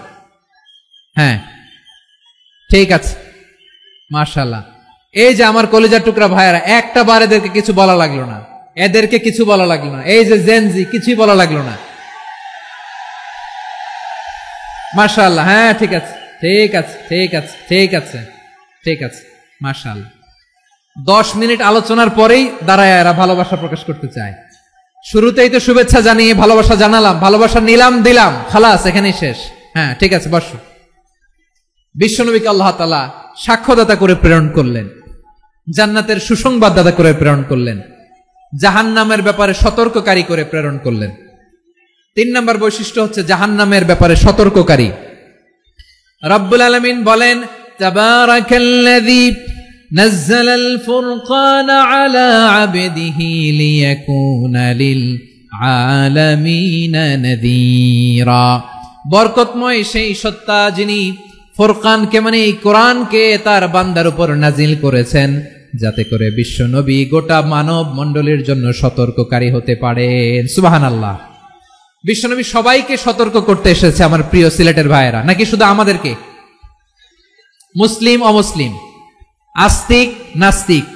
হ্যাঁ ঠিক আছে, মাশাআল্লাহ। এই যে আমার কলিজার টুকরা ভাইয়েরা, একটা বার এদেরকে কিছু বলা লাগলো না, এদেরকে কিছু বলা লাগলো না। এই যে জেনজি, কিছুই বলা লাগলো না। মাশাআল্লাহ, হ্যাঁ ঠিক আছে ঠিক আছে ঠিক আছে ঠিক আছে ঠিক আছে। মাশাআল্লাহ। 10 মিনিট আলোচনার পরেই দাঁড়ায় এরা ভালোবাসা প্রকাশ করতে চায়। শুরুতেই তো শুভেচ্ছা জানিয়ে ভালোবাসা জানালাম, ভালোবাসা নিলাম দিলাম, খালাস এখানেই শেষ। হ্যাঁ ঠিক আছে বসো। বিশ্বনবীকে আল্লাহ তাআলা সাক্ষ্যদাতা করে প্রেরণ করলেন, জান্নাতের সুসংবাদদাতা করে প্রেরণ করলেন, জাহান্নামের ব্যাপারে সতর্ককারী করে প্রেরণ করলেন। 3 নম্বর বৈশিষ্ট্য হচ্ছে জাহান্নামের ব্যাপারে সতর্ককারী। রব্বুল আলামিন বলেন, তাবারাকাল্লাযী নাযালাল ফুরকানা আলা আবদিহি লিয়াকুনা লিল আলামিনা নাযীরা। বরকতময় সেই সত্তা যিনি ফুরকানকে মানে এই কোরআনকে তার বান্দার উপর নাজিল করেছেন, যাতে করে বিশ্ব নবী গোটা মানব মণ্ডলীর জন্য সতর্ককারী হতে পারেন। সুবহানাল্লাহ। বিশ্বনবী সবাইকে সতর্ক করতে এসেছে আমার প্রিয় সিলেটের ভাইয়েরা, নাকি শুধু আমাদেরকে? মুসলিম অমুসলিম, আস্তিক নাস্তিক,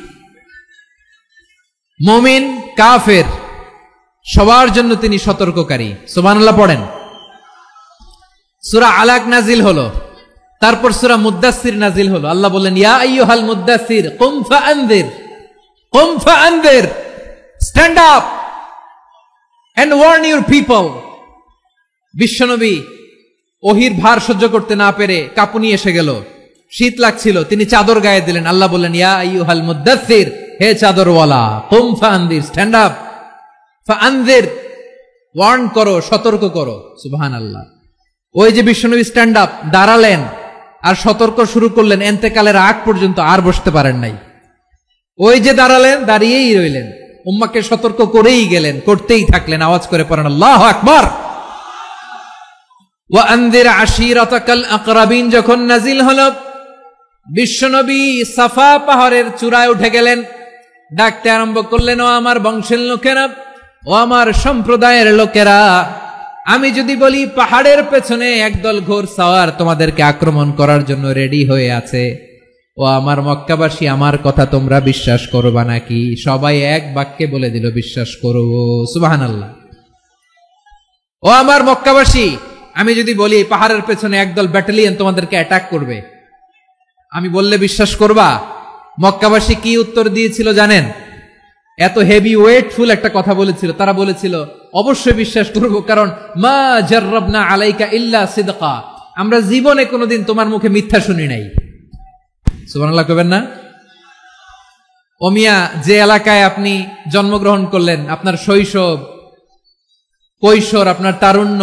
মুমিন কাফের, সবার জন্য তিনি সতর্ককারী। সুবহানাল্লাহ পড়েন। সূরা আলাক নাজিল হলো, তারপর সূরা মুদ্দাসসির নাজিল হলো। আল্লাহ বললেন, ইয়া আইয়ুহাল মুদ্দাসসির কুম ফাআনযির, stand up and warn your people. বিশ্বনবী ওহির ভার সহ্য করতে না পেরে কাঁপুনি এসে গেল, শীত লাগছিল, তিনি চাদর গায়ে দিলেন। আল্লাহ বললেন, ইয়া আইয়ুহাল মুদ্দাসসির, হে চাদরওয়ালা, কুম ফাআনযির, স্ট্যান্ড আপ, ফাআনযির, ওয়ার্ন করো, সতর্ক করো। সুবহানাল্লাহ। ওই যে বিশ্বনবী স্ট্যান্ড আপ, দাঁড়ালেন আর সতর্ক শুরু করলেন, এন্তেকালের আগ পর্যন্ত আর বসতে পারেন নাই। ওই যে দাঁড়ালেন, দাঁড়িয়েই রইলেন, উম্মাকে সতর্ক করেই গেলেন, করতেই থাকলেন। আওয়াজ করে পড়েন আল্লাহু আকবার। ওয়া আনযির আশীরাতাকাল আকরাবিন যখন নাজিল হলো, বিশ্বনবী সাফা পাহাড়ের চূড়ায় উঠে গেলেন, ডাকতে আরম্ভ করলেন, ও আমার বংশের লোকেরা, ও আমার সম্প্রদায়ের লোকেরা, আমি যদি বলি পাহাড়ের পেছনে একদল ঘোড়সাওয়ার তোমাদেরকে আক্রমণ করার জন্য রেডি হয়ে আছে, ও আমার মক্কাবাসী, আমার কথা তোমরা বিশ্বাস করবা নাকি? সবাই এক বাক্যে বলে দিল, বিশ্বাস করব। সুবহানাল্লাহ। ও আমার মক্কাবাসী, আমি যদি বলি পাহাড়ের পেছনে একদল ব্যাটালিয়ন তোমাদেরকে অ্যাটাক করবে, আমি বললে বিশ্বাস করবা? মক্কাবাসী কি উত্তর দিয়েছিল জানেন? এত হেভি ওয়েটফুল একটা কথা বলেছিল। তারা বলেছিল, অবশ্যই বিশ্বাস করব, কারণ মা জাররাবনা আলাইকা ইল্লা সিদকা, আমরা জীবনে কোনোদিন তোমার মুখে মিথ্যা শুনি নাই। সুবহানাল্লাহ কইবেন না? ও মিয়া, যে এলাকায় আপনি জন্মগ্রহণ করলেন, আপনার শৈশব, কৈশোর, আপনার তারুণ্য,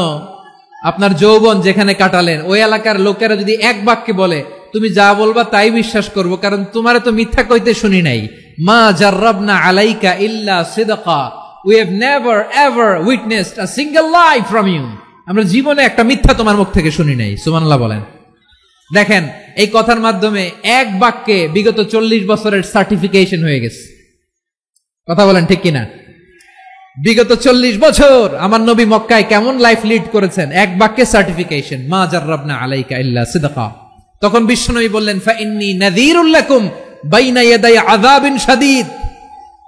আপনার যৌবন যেখানে কাটালেন, ওই এলাকার লোকেরা যদি এক বাক্যে বলে তুমি যা বলবা তাই বিশ্বাস করব, কারণ তোমারে তো মিথ্যা কইতে শুনি নাই। মা জাররাবনা আলাইকা ইল্লা সিদকা, we have never ever witnessed a single lie from you, আমরা জীবনে একটা মিথ্যা তোমার মুখ থেকে শুনি নাই। সুবহানাল্লাহ বলেন। দেখেন, এই কথার মাধ্যমে এক বাক্যে বিগত 40 বছরের সার্টিফিকেশন হয়ে গেছে। কথা বলেন ঠিক কিনা? বিগত 40 বছর আমার নবী মক্কায় কেমন লাইফ লিড করেছেন, এক বাক্যে সার্টিফিকেশন, মা জাররাবনা আলাইকা ইল্লা সিদকা। তখন বিশ্বনবী বললেন, ফাইন্নী নাযীরুল লাকুম বাইনা ইয়াদাই আযাবিন শাদীদ,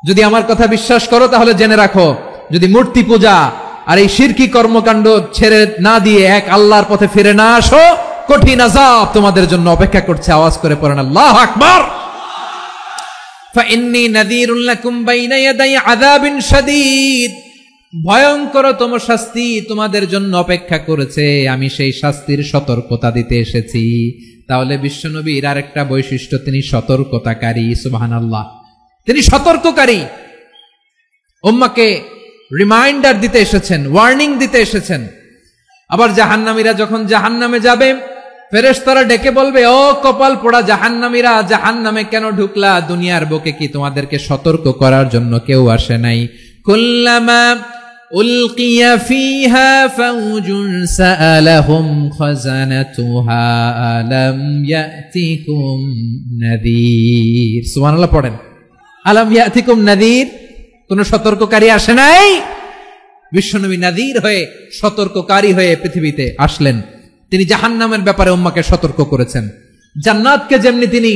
যদি আমার কথা বিশ্বাস করো তাহলে জেনে রাখো, যদি মূর্তি পূজা আর এই শিরকি কর্মকাণ্ড ছেড়ে না দিয়ে এক আল্লাহর পথে ফিরে না আসো, কঠিন আযাব তোমাদের জন্য অপেক্ষা করছে। আওয়াজ করে পড়েন আল্লাহু আকবার। ফাইন্নী নাযীরুল লাকুম বাইনা ইয়াদাই আযাবিন শাদীদ, ভয়ঙ্করতম শাস্তি তোমাদের জন্য অপেক্ষা করেছে, আমি সেই শাস্তির সতর্কতা দিতে এসেছি। তাহলে বিশ্বনবীর আরেকটা বৈশিষ্ট্য, তিনি সতর্কতাকারী। সুবহানাল্লাহ। তিনি সতর্ককারী, উম্মাকে রিমাইন্ডার দিতে এসেছেন, ওয়ার্নিং দিতে এসেছেন। আবার জাহান্নামীরা যখন জাহান্নামে যাবে, ফেরেশতারা ডেকে বলবে, ও কপাল পোড়া জাহান্নামীরা, জাহান্নামে কেন ঢুকলা? দুনিয়ার বুকে কি তোমাদেরকে সতর্ক করার জন্য কেউ আসে নাই? কুল্লামা উলকিয়া ফিহা ফাউজুন সাআলাহুম খাযানাতুহা আলাম ইয়াতিকুম নাযীর। সুবহানাল্লাহ পড়েন। আলাম ইয়াতিকুম নাযীর, কোন সতর্ককারী আসে নাই? বিশ্বনবী নাযীর হয়ে, সতর্ককারী হয়ে পৃথিবীতে আসলেন। তিনি জাহান্নামের ব্যাপারে উম্মাকে সতর্ক করেছেন। জান্নাতকে যেমনি তিনি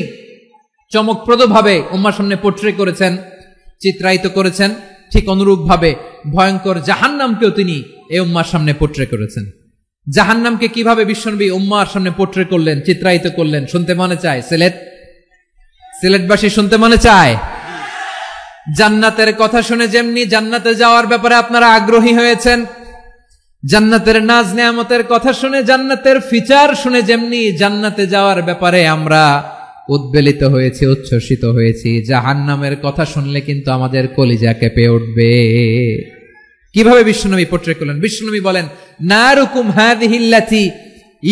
চমকপ্রদভাবে উম্মার সামনে পোট্রে করেছেন, চিত্রায়িত করেছেন, ঠিক অনুরূপ ভাবে ভয়ঙ্কর জাহান্নামকেও তিনি এই উম্মার সামনে পোট্রে করেছেন। জাহান্নামকে কিভাবে বিশ্বনবী উম্মার সামনে পোট্রে করলেন, চিত্রায়িত করলেন, শুনতে মনে চায়? সিলেটবাসী শুনতে মনে চায়? জান্নাতের কথা শুনে যেমনি জান্নাতে যাওয়ার ব্যাপারে আপনারা আগ্রহী হয়েছেন, জান্নাতের নাজ নেয়ামতের কথা শুনে জান্নাতের ফিচার শুনে যেমনি জান্নাতে যাওয়ার ব্যাপারে আমরা উদ্বেলিত হয়েছি, উচ্ছ্বসিত হয়েছি, জাহান্নামের কথা শুনলে কিন্তু আমাদের কলিজা কেঁপে উঠবে। কিভাবে বিশ্বনবী পোট্রে করলেন? বিশ্বনবী বলেন, নারুকুম হাযিহিল্লাতী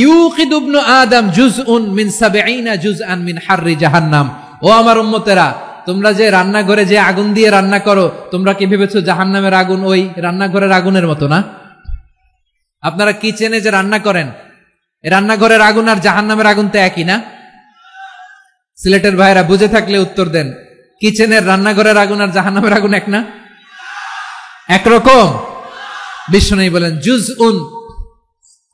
ইউকিদু ইবনু আদম জুজউন মিন ৭০ জুজআন মিন হাররি জাহান্নাম। ও আমার উম্মতেরা, তোমরা যে রান্নাঘরে যে আগুন দিয়ে রান্না করো, তোমরা কি ভেবেছো জাহান্নামের আগুন ওই রান্নাঘরের আগুনের মতো না? আপনারা কিচেনে যে রান্না করেন, রান্নাঘরের আগুন আর জাহান্নামের আগুন তো একই না? সিলেটের ভাইরা বুঝে থাকলে উত্তর দেন, কিচেনের রান্নাঘরের আগুন আর জাহান্নামের আগুন এক না? একরকম? বিশ্বনবী বলেন, জুজউন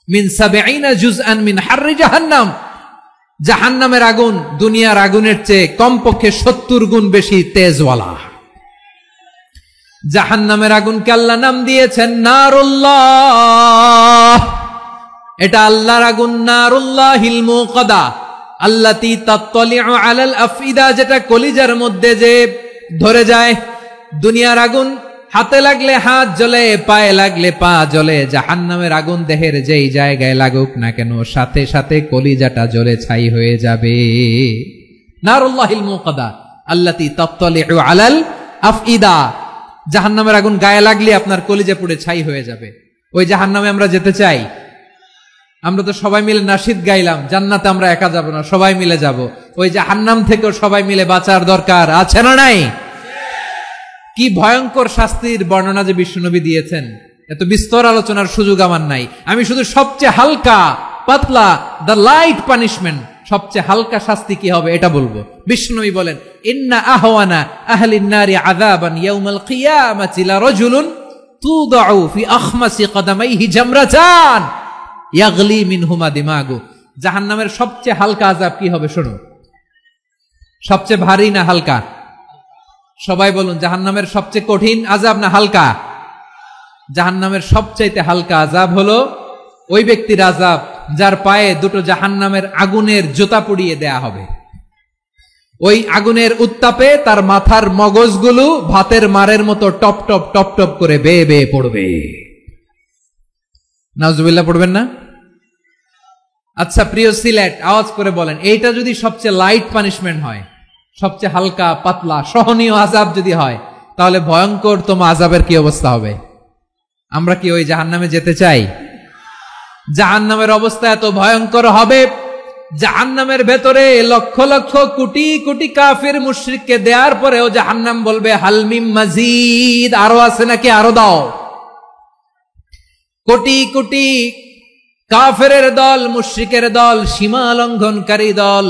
মিন ৭০ জুজআন মিন হাররি জাহান্নাম। জাহান্নামের আগুন দুনিয়ার আগুনের চেয়ে কমপক্ষে ৭০ গুণ বেশি তেজওয়ালা। জাহান্নামের আগুনকে আল্লাহ নাম দিয়েছেন নারুল্লাহ। এটা আল্লাহর আগুন, নারুল্লাহিল মুকাদা আল্লাতী তাত্তালিউ আলাল আফইদা, যেটা কলিজার মধ্যে যে ধরে যায়। দুনিয়ার আগুন হাতে লাগলে হাত জ্বলে, পায়ে লাগলে পা জ্বলে। জাহান্নামের আগুন দেহের যেই জায়গায় লাগুক না কেন, সাথে সাথে কলিজাটা জ্বলে ছাই হয়ে যাবে। নারুল্লাহিল মুকাদা আল্লাতী তাত্তালিউ আলাল আফইদা। জাহান্নামের আগুন গায়ে লাগলে আপনার কলিজা পুড়ে ছাই হয়ে যাবে। ওই জাহান্নামে আমরা যেতে চাই? আমরা তো সবাই মিলে নাশিদ গাইলাম, জান্নাতে আমরা একা যাব না, সবাই মিলে যাব। ওই জাহান্নাম থেকেও সবাই মিলে বাঁচার দরকার আছে না নাই? কি ভয়ঙ্কর শাস্তির বর্ণনা যে বিশ্বনবী দিয়েছেন, এত বিস্তর আলোচনার সুযোগ আমার নাই। আমি শুধু সবচেয়ে হালকা পাতলা, দ্য লাইট পানিশমেন্ট, সবচেয়ে হালকা শাস্তি কি হবে এটা বলবো। বিশ্বনবী বলেন, ইন্না আহওয়ানা আহলিন নারি আযাবান ইয়াউমাল কিয়ামাতি লারাজুলুন তুদাউ ফি আখমাসি কদামাইহি জামরাতান ইয়াগলি মিনহুমা দিমাগু। জাহান্নামের সবচেয়ে হালকা আযাব কি হবে শোনো। সবচেয়ে ভারী না হালকা? সবাই বলুন, জাহান্নামের সবচেয়ে কঠিন আযাব না হালকা? জাহান্নামের সবচাইতে হালকা আযাব হলো ওই ব্যক্তির আযাব যার পায়ে দুটো জাহান্নামের আগুনের জুতা পুড়িয়ে দেয়া হবে। ওই আগুনের উত্তাপে তার মাথার মগজগুলো ভাতের মারের মতো টপ টপ টপ টপ করে বেয়ে বেয়ে পড়বে। নাউজুবিল্লাহ পড়বেন না? আচ্ছা প্রিয় সিলেট, আওয়াজ করে বলেন, এইটা যদি সবচেয়ে লাইট পানিশমেন্ট হয়, সবচেয়ে হালকা পাতলা সহনীয় আযাব যদি হয়, তাহলে ভয়ঙ্করতম আযাবের কি অবস্থা হবে? আমরা কি ওই জাহান্নামে যেতে চাই? জাহান্নামের অবস্থা এত ভয়ঙ্কর হবে, জাহান্নামের ভেতরে লক্ষ লক্ষ কোটি কোটি কাফির মুশরিককে দেওয়ার পরেও জাহান্নাম বলবে হাল মিন মাজিদ, আরো আছে নাকি, আরো দাও। কোটি কোটি কাফেরের দল, মুশরিকের দল, সীমা লঙ্ঘনকারী দল,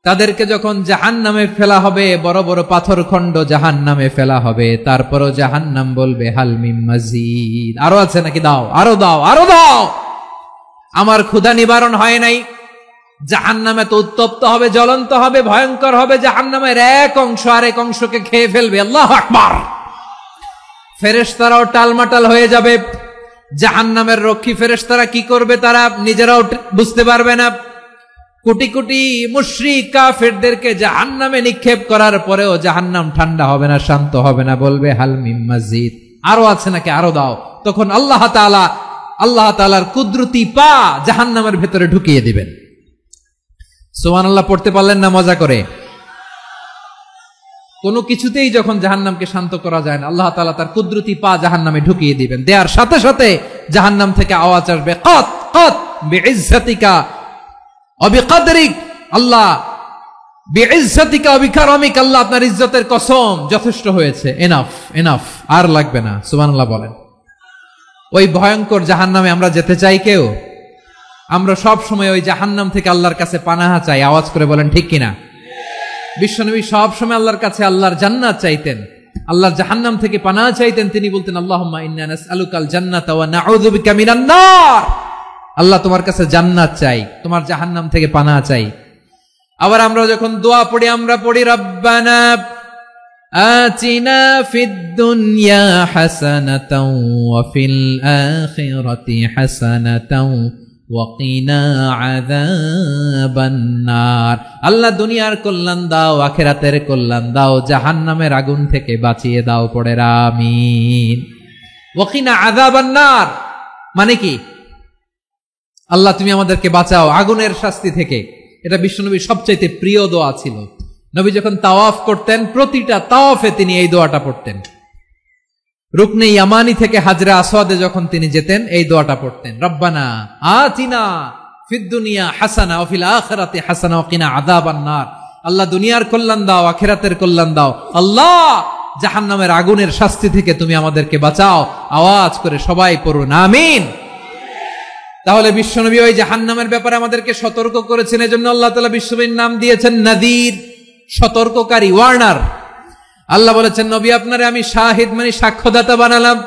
তাদেরকে যখন জাহান্নামে ফেলা হবে, বড় বড় পাথরখণ্ড জাহান্নামে ফেলা হবে, তারপরও জাহান্নাম বলবে হাল মিন মাজিদ, আরো আছে নাকি, দাও, আরো দাও, আরো দাও। আমার ক্ষুধা নিবারণ হয় নাই। জাহান্নামে তো উত্তপ্ত হবে, জ্বলন্ত হবে, ভয়ঙ্কর হবে। জাহান্নামের এক অংশ আরেক অংশকে খেয়ে ফেলবে। আল্লাহু আকবার। ফেরেশতারাও টালমাটাল হয়ে যাবে। জাহান্নামের রক্ষী ফেরেশতারা কি করবে তারা নিজেরাও বুঝতে পারবে না। কোটি কোটি মুশরিক কাফেরদেরকে জাহান্নামে নিক্ষেপ করার পরেও জাহান্নাম ঠান্ডা হবে না, শান্ত হবে না, বলবে হাল মিন মাজিদ, আরো আছে নাকি, আরো দাও। তখন আল্লাহ তাআলার কুদরতি পা জাহান্নামের ভেতরে ঢুকিয়ে দিবেন। সুবহানাল্লাহ পড়তে পারলেন না মজা করে? কোনো কিছুতেই যখন জাহান্নামকে শান্ত করা যায় না, আল্লাহ তাআলা তার কুদরতি পা জাহান্নামে ঢুকিয়ে দিবেন। দেওয়ার সাথে সাথে জাহান্নাম থেকে আওয়াজ আসবে, কাত কাত বিইজ্জাতিকা ওয়া বিকদরিক, আল্লাহ বিইজ্জাতিকা ওয়া বিকারামিক, আল্লাহ আপনার ইজ্জতের কসম, যথেষ্ট হয়েছে, এনাফ এনাফ, আর লাগবে না। সুবহানাল্লাহ বলেন। ওই ভয়ঙ্কর জাহান্নামে আমরা যেতে চাই কেউ? আমরা সব সময় ওই জাহান্নাম থেকে আল্লাহর কাছে পানাহা চাই। আওয়াজ করে বলেন ঠিক কিনা? বিশ্বনবী সব সময় আল্লাহর কাছে আল্লাহর জান্নাত চাইতেন, আল্লাহর জাহান্নাম থেকে পানাহা চাইতেন। তিনি বলতেন, আল্লাহুম্মা ইন্না নাসআলুকাল জান্নাতা ওয়া নাউযু বিকা মিনান নার। আল্লাহ তোমার কাছে জান্নাত চাই, তোমার জাহান্নাম থেকে পানাহা চাই। আবার আমরা যখন দোয়া পড়ি, আমরা পড়ি রব্বানা আতিনা ফিদ দুনিয়া হাসানাতাও ওয়া ফিল আখিরাতি হাসানাতাও ওয়াকিনা আযাবান নার। আল্লাহ দুনিয়ার কল্যাণ দাও, আখিরাতের কল্যাণ দাও, জাহান্নামের আগুন থেকে বাঁচিয়ে দাও, পড়ে আমিন। ওয়াকিনা আযাবান নার মানে কি? আল্লাহ তুমি আমাদেরকে বাঁচাও আগুনের শাস্তি থেকে। এটা বিশ্বনবীর সবচাইতে প্রিয় দোয়া ছিল। নবী যখন তাওয়াফ করতেন, প্রতিটা তাওয়াফে তিনি এই দোয়াটা পড়তেন। রুকনে ইয়ামানি থেকে হাজরা আসওয়াদে যখন তিনি যেতেন, এই দোয়াটা পড়তেন, রব্বানা আতিনা ফিদ দুনিয়া হাসানা ওয়া ফিল আখিরাতি হাসানা ওয়া কিনা আযাবান নার। আল্লাহ দুনিয়ার কল্যাণ দাও, আখিরাতের কল্যাণ দাও। আল্লাহ জাহান্নামের আগুনের শাস্তি থেকে তুমি আমাদেরকে বাঁচাও। আওয়াজ করে সবাই পড়ুন আমিন। তাহলে বিশ্বনবী ওই জাহান্নামের ব্যাপারে আমাদেরকে সতর্ক করেছেন, এজন্য আল্লাহ তাআলা বিশ্বনবীর নাম দিয়েছেন নাযীর, সতর্ককারী, ওয়ার্নার। আল্লাহ বলেছেন, নবী আপনারে আমি শাহিদ মানে সাক্ষ্যদাতা বানালাম,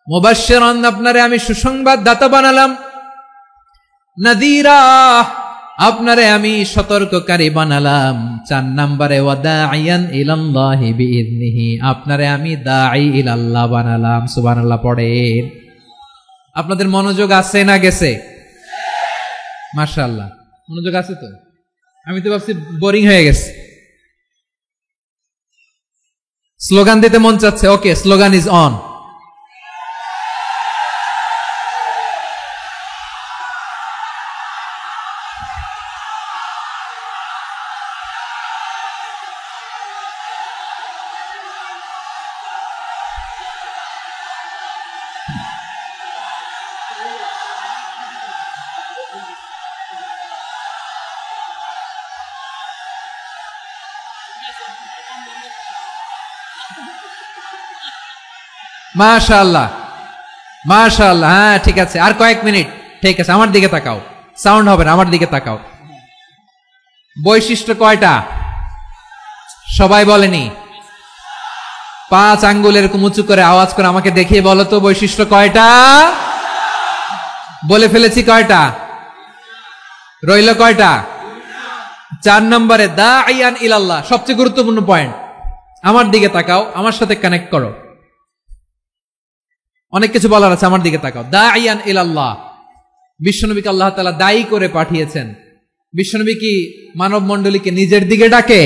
মুবাশশিরান আপনারে আমি সুসংবাদ দাতা বানালাম, নাযীরা আপনারে আমি সতর্ককারী বানালাম। 4 নম্বরে ওয়াদাইয়ান ইলাল্লাহি বিইذনিহি আপনারে আমি দাঈ ইলাল্লাহ বানালাম। সুবহানাল্লাহ পড়েন। আপনাদের মনোযোগ আছে না গেছে? মাশাআল্লাহ মনোযোগ আছে তো। আমি তো ভাবছি বোরিং হয়ে গেছে। স্লোগান দিতে মন চাচ্ছে। ওকে, স্লোগান ইজ অন। মাশাআল্লাহ মাশাআল্লাহ, হ্যাঁ ঠিক আছে, আর কয়েক মিনিট। ঠিক আছে, আমার দিকে তাকাও, সাউন্ড হবে না, আমার দিকে তাকাও। বৈশিষ্ট্য কয়টা সবাই বলেনি? 5 আঙ্গুল এরকম উঁচু করে আওয়াজ করে আমাকে দেখিয়ে বলো তো বৈশিষ্ট্য কয়টা? বলে ফেলেছি কয়টা? রইল কয়টা? 4 নম্বরে দাঈয়ান ইলাল্লাহ, সবচেয়ে গুরুত্বপূর্ণ পয়েন্ট। আমার দিকে তাকাও, আমার সাথে কানেক্ট করো। অনেক কিছু বলার আছে, আমার দিকে তাকাও। দাঈয়ান ইলাল্লাহ, বিশ্বনবীকে আল্লাহ তাআলা দায়ী করে পাঠিয়েছেন। বিশ্বনবী কি মানব মণ্ডলীকে নিজের দিকে ডাকে?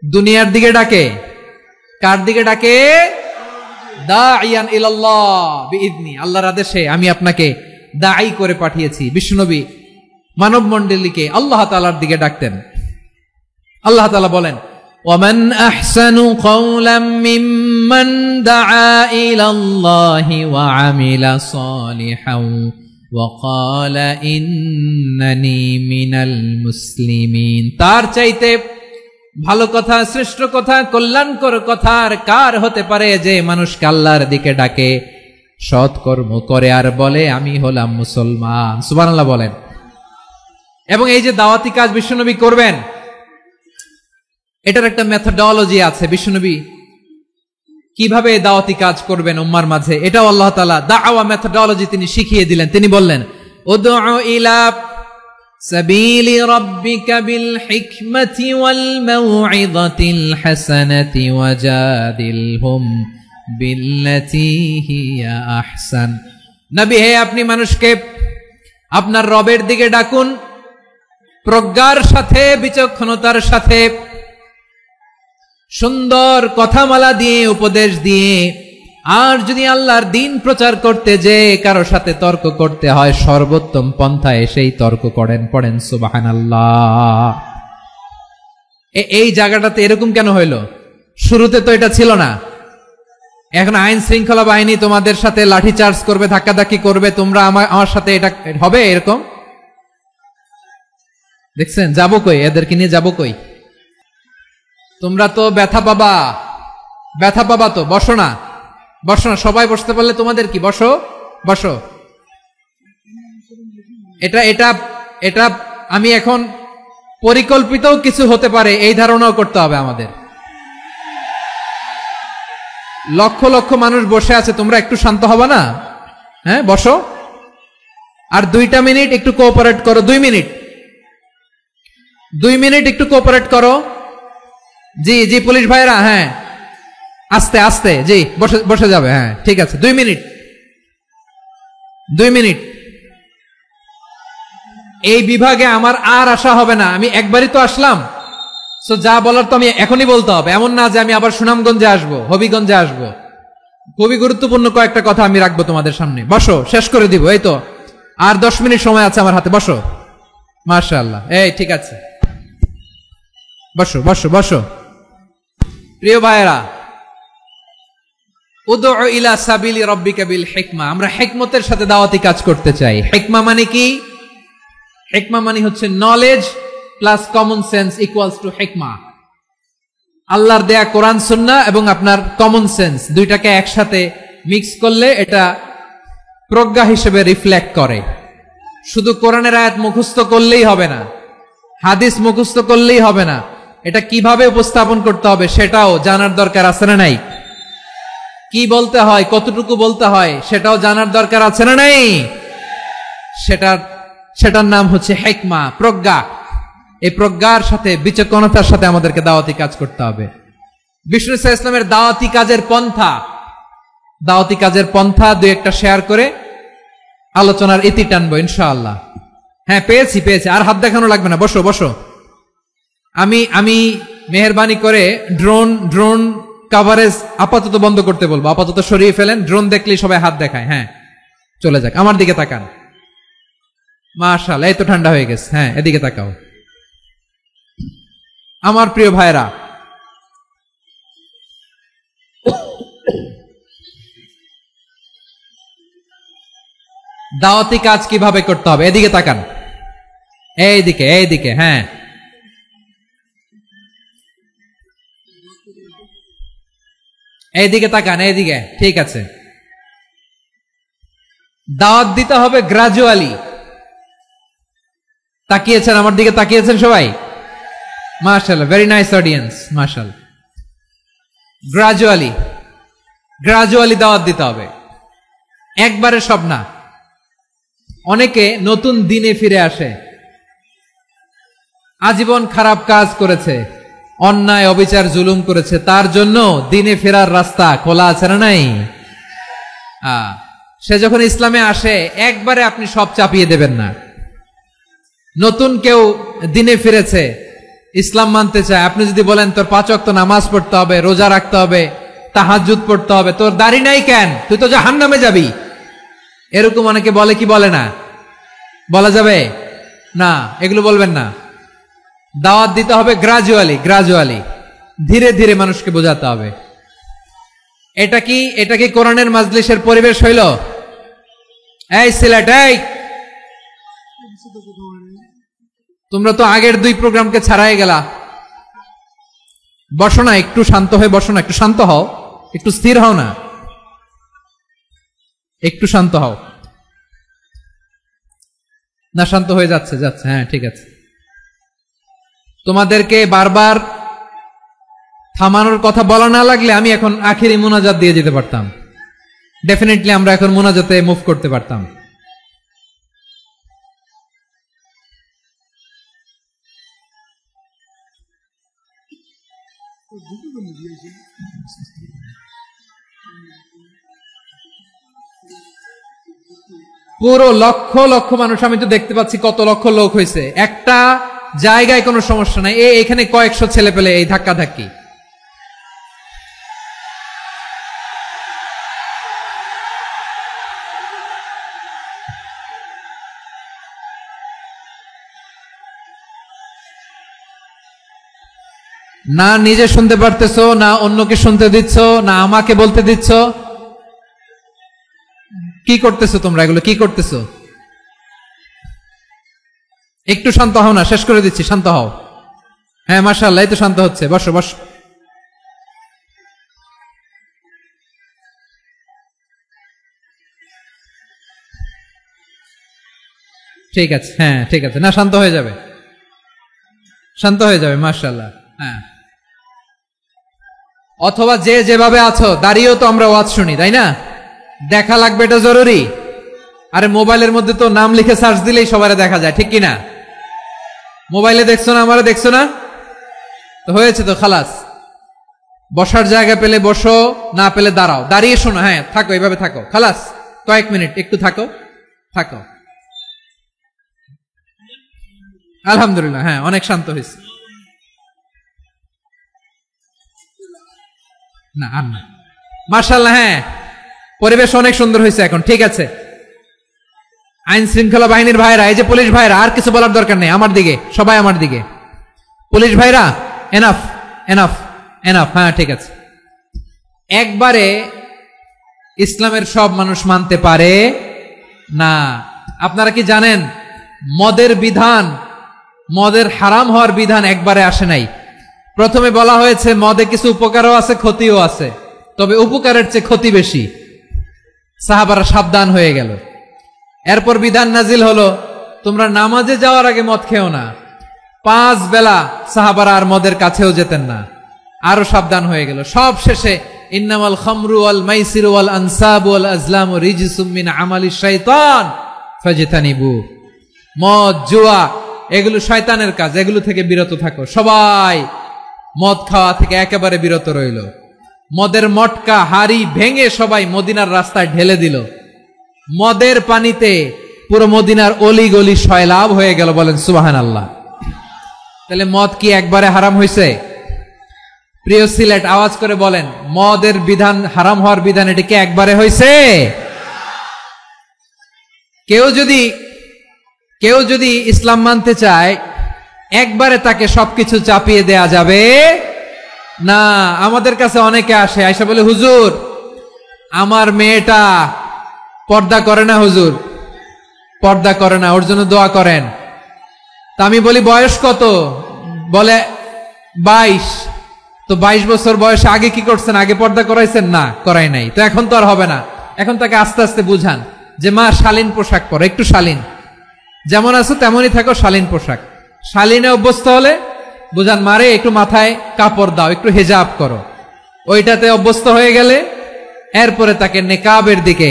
দুনিয়ার দিকে ডাকে? কার দিকে ডাকে? দাঈয়ান ইলাল্লাহ বিইذনি, আল্লাহর আদেশে আমি আপনাকে দায়ী করে পাঠিয়েছি। বিশ্বনবী মানব মণ্ডলীকে আল্লাহ তাআলার দিকে ডাকতেন। আল্লাহ তাআলা বলেন, ومن أحسن قولا ممن دعا إلى الله وعمل صالحا وقال إنني من المسلمين। তার চাইতে ভালো কথা, শ্রেষ্ঠ কথা, কল্যাণকর কথা আর কার হতে পারে যে মানুষকে আল্লাহর দিকে ডাকে, সৎকর্ম করে আর বলে আমি হলাম মুসলমান। সুবহানাল্লাহ বলেন। এবং এই যে দাওয়াতি কাজ বিশ্বনবী করবেন, এটার একটা মেথডোলজি আছে। বিশ্বনবী কিভাবে দাওয়াতি কাজ করবেন উম্মার মাঝে, এটাও আল্লাহ তাআলা দাওয়া মেথডোলজি তিনি শিখিয়ে দিলেন। তিনি বললেন, উদউ ইলা সাবিলি রাব্বিকা বিল হিকমাতি ওয়াল মাউইযাতিল হাসানাতি ওয়াজাদিলহুম বিল্লাতী হিয়া আহসান। নবী হে, আপনি মানুষকে আপনার রবের দিকে ডাকুন, প্রজ্ঞার সাথে, বিচক্ষণতার সাথে, সুন্দর কথামালা দিয়ে, উপদেশ দিয়ে। আর যদি আল্লাহর দিন প্রচার করতে যে কারো সাথে তর্ক করতে হয়, সর্বোত্তম পন্থায় সেই তর্ক করেন। পড়েন সুবহানাল্লাহ। এই জায়গাটাতে এরকম কেন হইল? শুরুতে তো এটা ছিল না। এখন আইন শৃঙ্খলা বাহিনী তোমাদের সাথে লাঠি চার্জ করবে, ধাক্কাধাক্কি করবে, তোমরা আমার সাথে এটা হবে এরকম? দেখছেন যাবো কই? এদেরকে নিয়ে যাবো কই? তোমরা তো ব্যথা পাবা, ব্যথা পাবা তো। বসো না, বসো না, সবাই বসতে পারলে তোমাদের কি? বসো বসো। এটা এটা এটা আমি এখন পরিকল্পিত কিছু হতে পারে এই ধারণাও করতে হবে আমাদের। লক্ষ লক্ষ মানুষ বসে আছে, তোমরা একটু শান্ত হবে না? হ্যাঁ বসো। আর 2টা মিনিট একটু কোঅপারেট করো। 2 মিনিট, 2 মিনিট একটু কোঅপারেট করো। জি জি পুলিশ ভাইরা, হ্যাঁ আস্তে আস্তে, জি বসে বসে যাবে। হ্যাঁ ঠিক আছে, 2 মিনিট, 2 মিনিট। এই বিভাগে আমার আর আসা হবে না, আমি একবারই তো আসলাম, সো যা বলার তো আমি এখনই বলতে হবে, এমন না যে আমি আবার সুনামগঞ্জে আসবো, হবিগঞ্জে আসবো। খুবই গুরুত্বপূর্ণ কয়েকটা কথা আমি রাখবো তোমাদের সামনে। বসো, শেষ করে দিব, এই তো আর 10 মিনিট সময় আছে আমার হাতে। বসো, মাশাআল্লাহ, এই ঠিক আছে, বসো বসো বসো। প্রিয় ভাইয়েরা, উদউ ইলা সাবিলি রাব্বিকা বিল হিকমা, আমরা হিকমতের সাথে দাওয়াতি কাজ করতে চাই। হিকমা মানে কি? হিকমা মানে হচ্ছে knowledge plus common sense equals to হিকমা। আল্লাহর দেয়া কোরআন সুন্নাহ এবং আপনার কমন সেন্স দুইটাকে একসাথে মিক্স করলে এটা প্রজ্ঞা হিসেবে রিফ্লেক্ট করে। শুধু কোরআনের আয়াত মুখস্থ করলেই হবে না, হাদিস মুখস্থ করলেই হবে না, এটা কিভাবে উপস্থাপন করতে হবে সেটাও জানার দরকার আছে না নাই? কি বলতে হয়, কতটুকু বলতে হয় সেটাও জানার দরকার আছে না নাই? সেটার নাম হচ্ছে হিকমা, প্রজ্ঞা। এই প্রজ্ঞার সাথে, বিচক্ষণতার সাথে আমাদেরকে দাওয়াতি কাজ করতে হবে। বিষ্ণু সাল্লাল্লাহু আলাইহি ওয়াসাল্লামের দাওয়াতি কাজের পন্থা দুই একটা শেয়ার করে আলোচনার ইতি টানবো ইনশাআল্লাহ। হ্যাঁ, পেয়েছি, আর হাত দেখানো লাগবে না, বসো বসো। আমি মেহেরবানি করে ড্রোন কভারেজ আপাতত বন্ধ করতে বলবো, আপাতত সরিয়ে ফেলেন। ড্রোন দেখলেই সবাই হাত দেখায়, হ্যাঁ চলে যাক, আমার দিকে তাকান। মাশাআল্লাহ, এই তো ঠান্ডা হয়ে গেছে। হ্যাঁ, এদিকে তাকাও। আমার প্রিয় ভাইরা, দাওয়াতি কাজ কিভাবে করতে হবে এদিকে তাকান, এইদিকে, হ্যাঁ এইদিকে তাকান, এইদিকে, ঠিক আছে। দাওয়াত দিতে হবে গ্রাজুয়ালি। তাকিয়েছেন আমার দিকে, তাকিয়েছেন সবাই? মাশাআল্লাহ, ভেরি নাইস অডিয়েন্স, মাশাআল্লাহ। গ্রাজুয়ালি দাওয়াত দিতে হবে, একবারে সব না। অনেকে নতুন দিনে ফিরে আসে, আজীবন খারাপ কাজ করেছে, অন্যায় অবিচার জুলুম করেছে, তার জন্য দিনে ফেরার রাস্তা খোলা আছে না নাই? সে যখন ইসলামে আসে একবারে আপনি সব চাপিয়ে দেবেন না। নতুন কেউ দিনে ফিরেছে, ইসলাম মানতে চায়, আপনি যদি বলেন তোর 5 ওয়াক্ত নামাজ পড়তে হবে, রোজা রাখতে হবে, তাহাজ্জুদ পড়তে হবে, তোর দাড়ি নাই কেন, তুই তো জাহান্নামে যাবি, এরকম অনেকে বলে কি বলে না? বলা যাবে না, এগুলো বলবেন না। দাওয়াত দিতে হবে গ্রাজুয়ালি, ধীরে ধীরে মানুষকে বোঝাতে হবে। এটা কি কোরআনের মাজলিসের পরিবেশ হইল? এই সিলেট, এই তোমরা তো আগের 2 প্রোগ্রামকে ছাড়াই গেলা। বসো না, একটু শান্ত হয়ে বসো না, একটু শান্ত হও, একটু স্থির হও না, একটু শান্ত হও না। শান্ত হয়ে যাচ্ছে, হ্যাঁ ঠিক আছে। তোমাদেরকে বারবার থামানোর কথা বলা না লাগলে আমি এখন আখিরি মুনাজাত দিয়ে যেতে পারতাম। ডেফিনেটলি আমরা এখন মুনাজাতে মুভ করতে পারতাম। পুরো লক্ষ লক্ষ মানুষ, আমি তো দেখতে পাচ্ছি কত লক্ষ লোক হয়েছে, একটা জায়গায় কোনো সমস্যা নাই। এখানে কয়েকশো ছেলে পেলে এই ধাক্কা ধাক্কি। না নিজে শুনতে পারতেছো, না অন্যকে শুনতে দিচ্ছ, না আমাকে বলতে দিচ্ছ। কি করতেছো তোমরা, এগুলো কি করতেছো? একটু শান্ত হও না, শেষ করে দিচ্ছি, শান্ত হও। হ্যাঁ মাশাআল্লাহ, এই তো শান্ত হচ্ছে, বসো বসো। ঠিক আছে, হ্যাঁ ঠিক আছে, না শান্ত হয়ে যাবে, শান্ত হয়ে যাবে, মাশাআল্লাহ। হ্যাঁ, অথবা যে যেভাবে আছো দাঁড়িয়েও তো আমরা ওয়াজ শুনি, তাই না? দেখা লাগবে, এটা জরুরি। আরে মোবাইলের মধ্যে তো নাম লিখে সার্চ দিলেই সবারে দেখা যায়, ঠিক কিনা? মোবাইলে দেখছো না, আমারে দেখছো না, তো হয়েছে তো, খালাস। বসার জায়গা পেলে বসো, না পেলে দাঁড়াও, দাঁড়িয়ে শোনো, হ্যাঁ থাকো, এইভাবে থাকো, খালাস। কয়েক মিনিট একটু থাকো। আলহামদুলিল্লাহ, হ্যাঁ অনেক শান্ত হয়েছে। না আর না, মাশাআল্লাহ, হ্যাঁ পরিবেশ অনেক সুন্দর হয়েছে এখন, ঠিক আছে। আইন শৃঙ্খলা বাহিনীর ভাইরা, এই যে পুলিশ ভাইরা, আর কিছু বলার দরকার নেই, আমার দিকে সবাই, আমার দিকে পুলিশ ভাইরা, এনাফ এনাফ এনাফ, হ্যাঁ ঠিক আছে। একবারে ইসলামের সব মানুষ মানতে পারে না। আপনারা কি জানেন মদের বিধান, মদের হারাম হওয়ার বিধান একবারে আসে নাই। প্রথমে বলা হয়েছে মদে কিছু উপকারও আছে, ক্ষতিও আছে, তবে উপকারের চেয়ে ক্ষতি বেশি। সাহাবারা সাবধান হয়ে গেল। এরপর বিধান নাজিল হলো, তোমরা নামাজে যাওয়ার আগে মদ খেও না। 5 বেলা সাহাবারা আর মদের কাছেও যেতেন না, আরো সাবধান হয়ে গেল। সব শেষে ইন্নামাল খামরু ওয়াল মাইসিরু ওয়াল আনসাবু ওয়াল আজলামু রিজসুম মিন আমালিশ শাইতান ফাজতানিবু। মদ, জুয়া এগুলো শয়তানের কাজ, এগুলো থেকে বিরত থাকো। সবাই মদ খাওয়া থেকে একেবারে বিরত রইল। মদের মটকা হাড়ি ভেঙে সবাই মদিনার রাস্তায় ঢেলে দিল। মদের পানিতে পুরো মদিনার অলি গলি সয়লাভ হয়ে গেল, বলেন সুবহানাল্লাহ। তাহলে মদ কি একবারে হারাম হয়েছে? প্রিয় সিলেট, আওয়াজ করে বলেন, মদের বিধান, হারাম হওয়ার বিধান এটা কি একবারে হয়েছে? কেউ যদি ইসলাম মানতে চায়, একবারে তাকে সবকিছু চাপিয়ে দেয়া যাবে না। আমাদের কাছে অনেকে আসে, আয়সা বলে, হুজুর আমার মেয়েটা পর্দা করে না, হুজুর পর্দা করে না, ওর জন্য দোয়া করেন। তা আমি বলি বয়স কত? বলে 22। তো 22 বছর বয়সে আগে কি করছেন? আগে পর্দা করাইছেন? না, করাই নাই। তো এখন তো আর হবে না। এখন তাকে আস্তে আস্তে বুঝান যে মা শালীন পোশাক পরো, একটু শালীন, যেমন আছো তেমনই থাকো, শালীন পোশাক। শালীনে অভ্যস্ত হলে বুঝান, মারে একটু মাথায় কাপড় দাও, একটু হেজাব করো। ওইটাতে অভ্যস্ত হয়ে গেলে এরপরে তাকে নেকাবের দিকে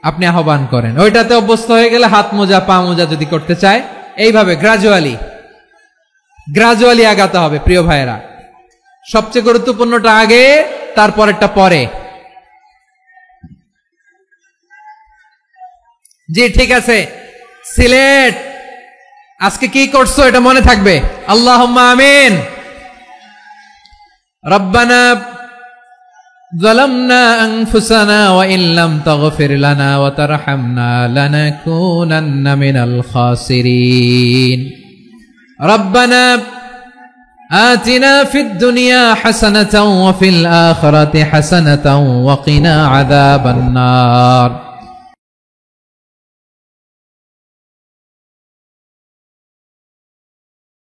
আপনি আহ্বান করেন। ওইটাতে অভ্যস্ত হয়ে গেলে হাত মোজা, পা মোজা যদি করতে চায়, এইভাবে গ্রাজুয়ালি আগাতে হবে। প্রিয় ভাইয়েরা, সবচেয়ে গুরুত্বপূর্ণটা আগে, তারপরেরটা পরে। জি ঠিক আছে। সিলেট আজকে কি করছো এটা মনে থাকবে। আল্লাহুম্মা আমিন। রব্বানা যালামনা আনফুসানা ওয়া ইন লাম তাগফির লানা ওয়া তারহামনা লানাকুনান্না মিনাল খাসিরিন। রব্বানা آتنا في الدنيا حسنة وفي الآخرة حسنة وقنا عذاب النار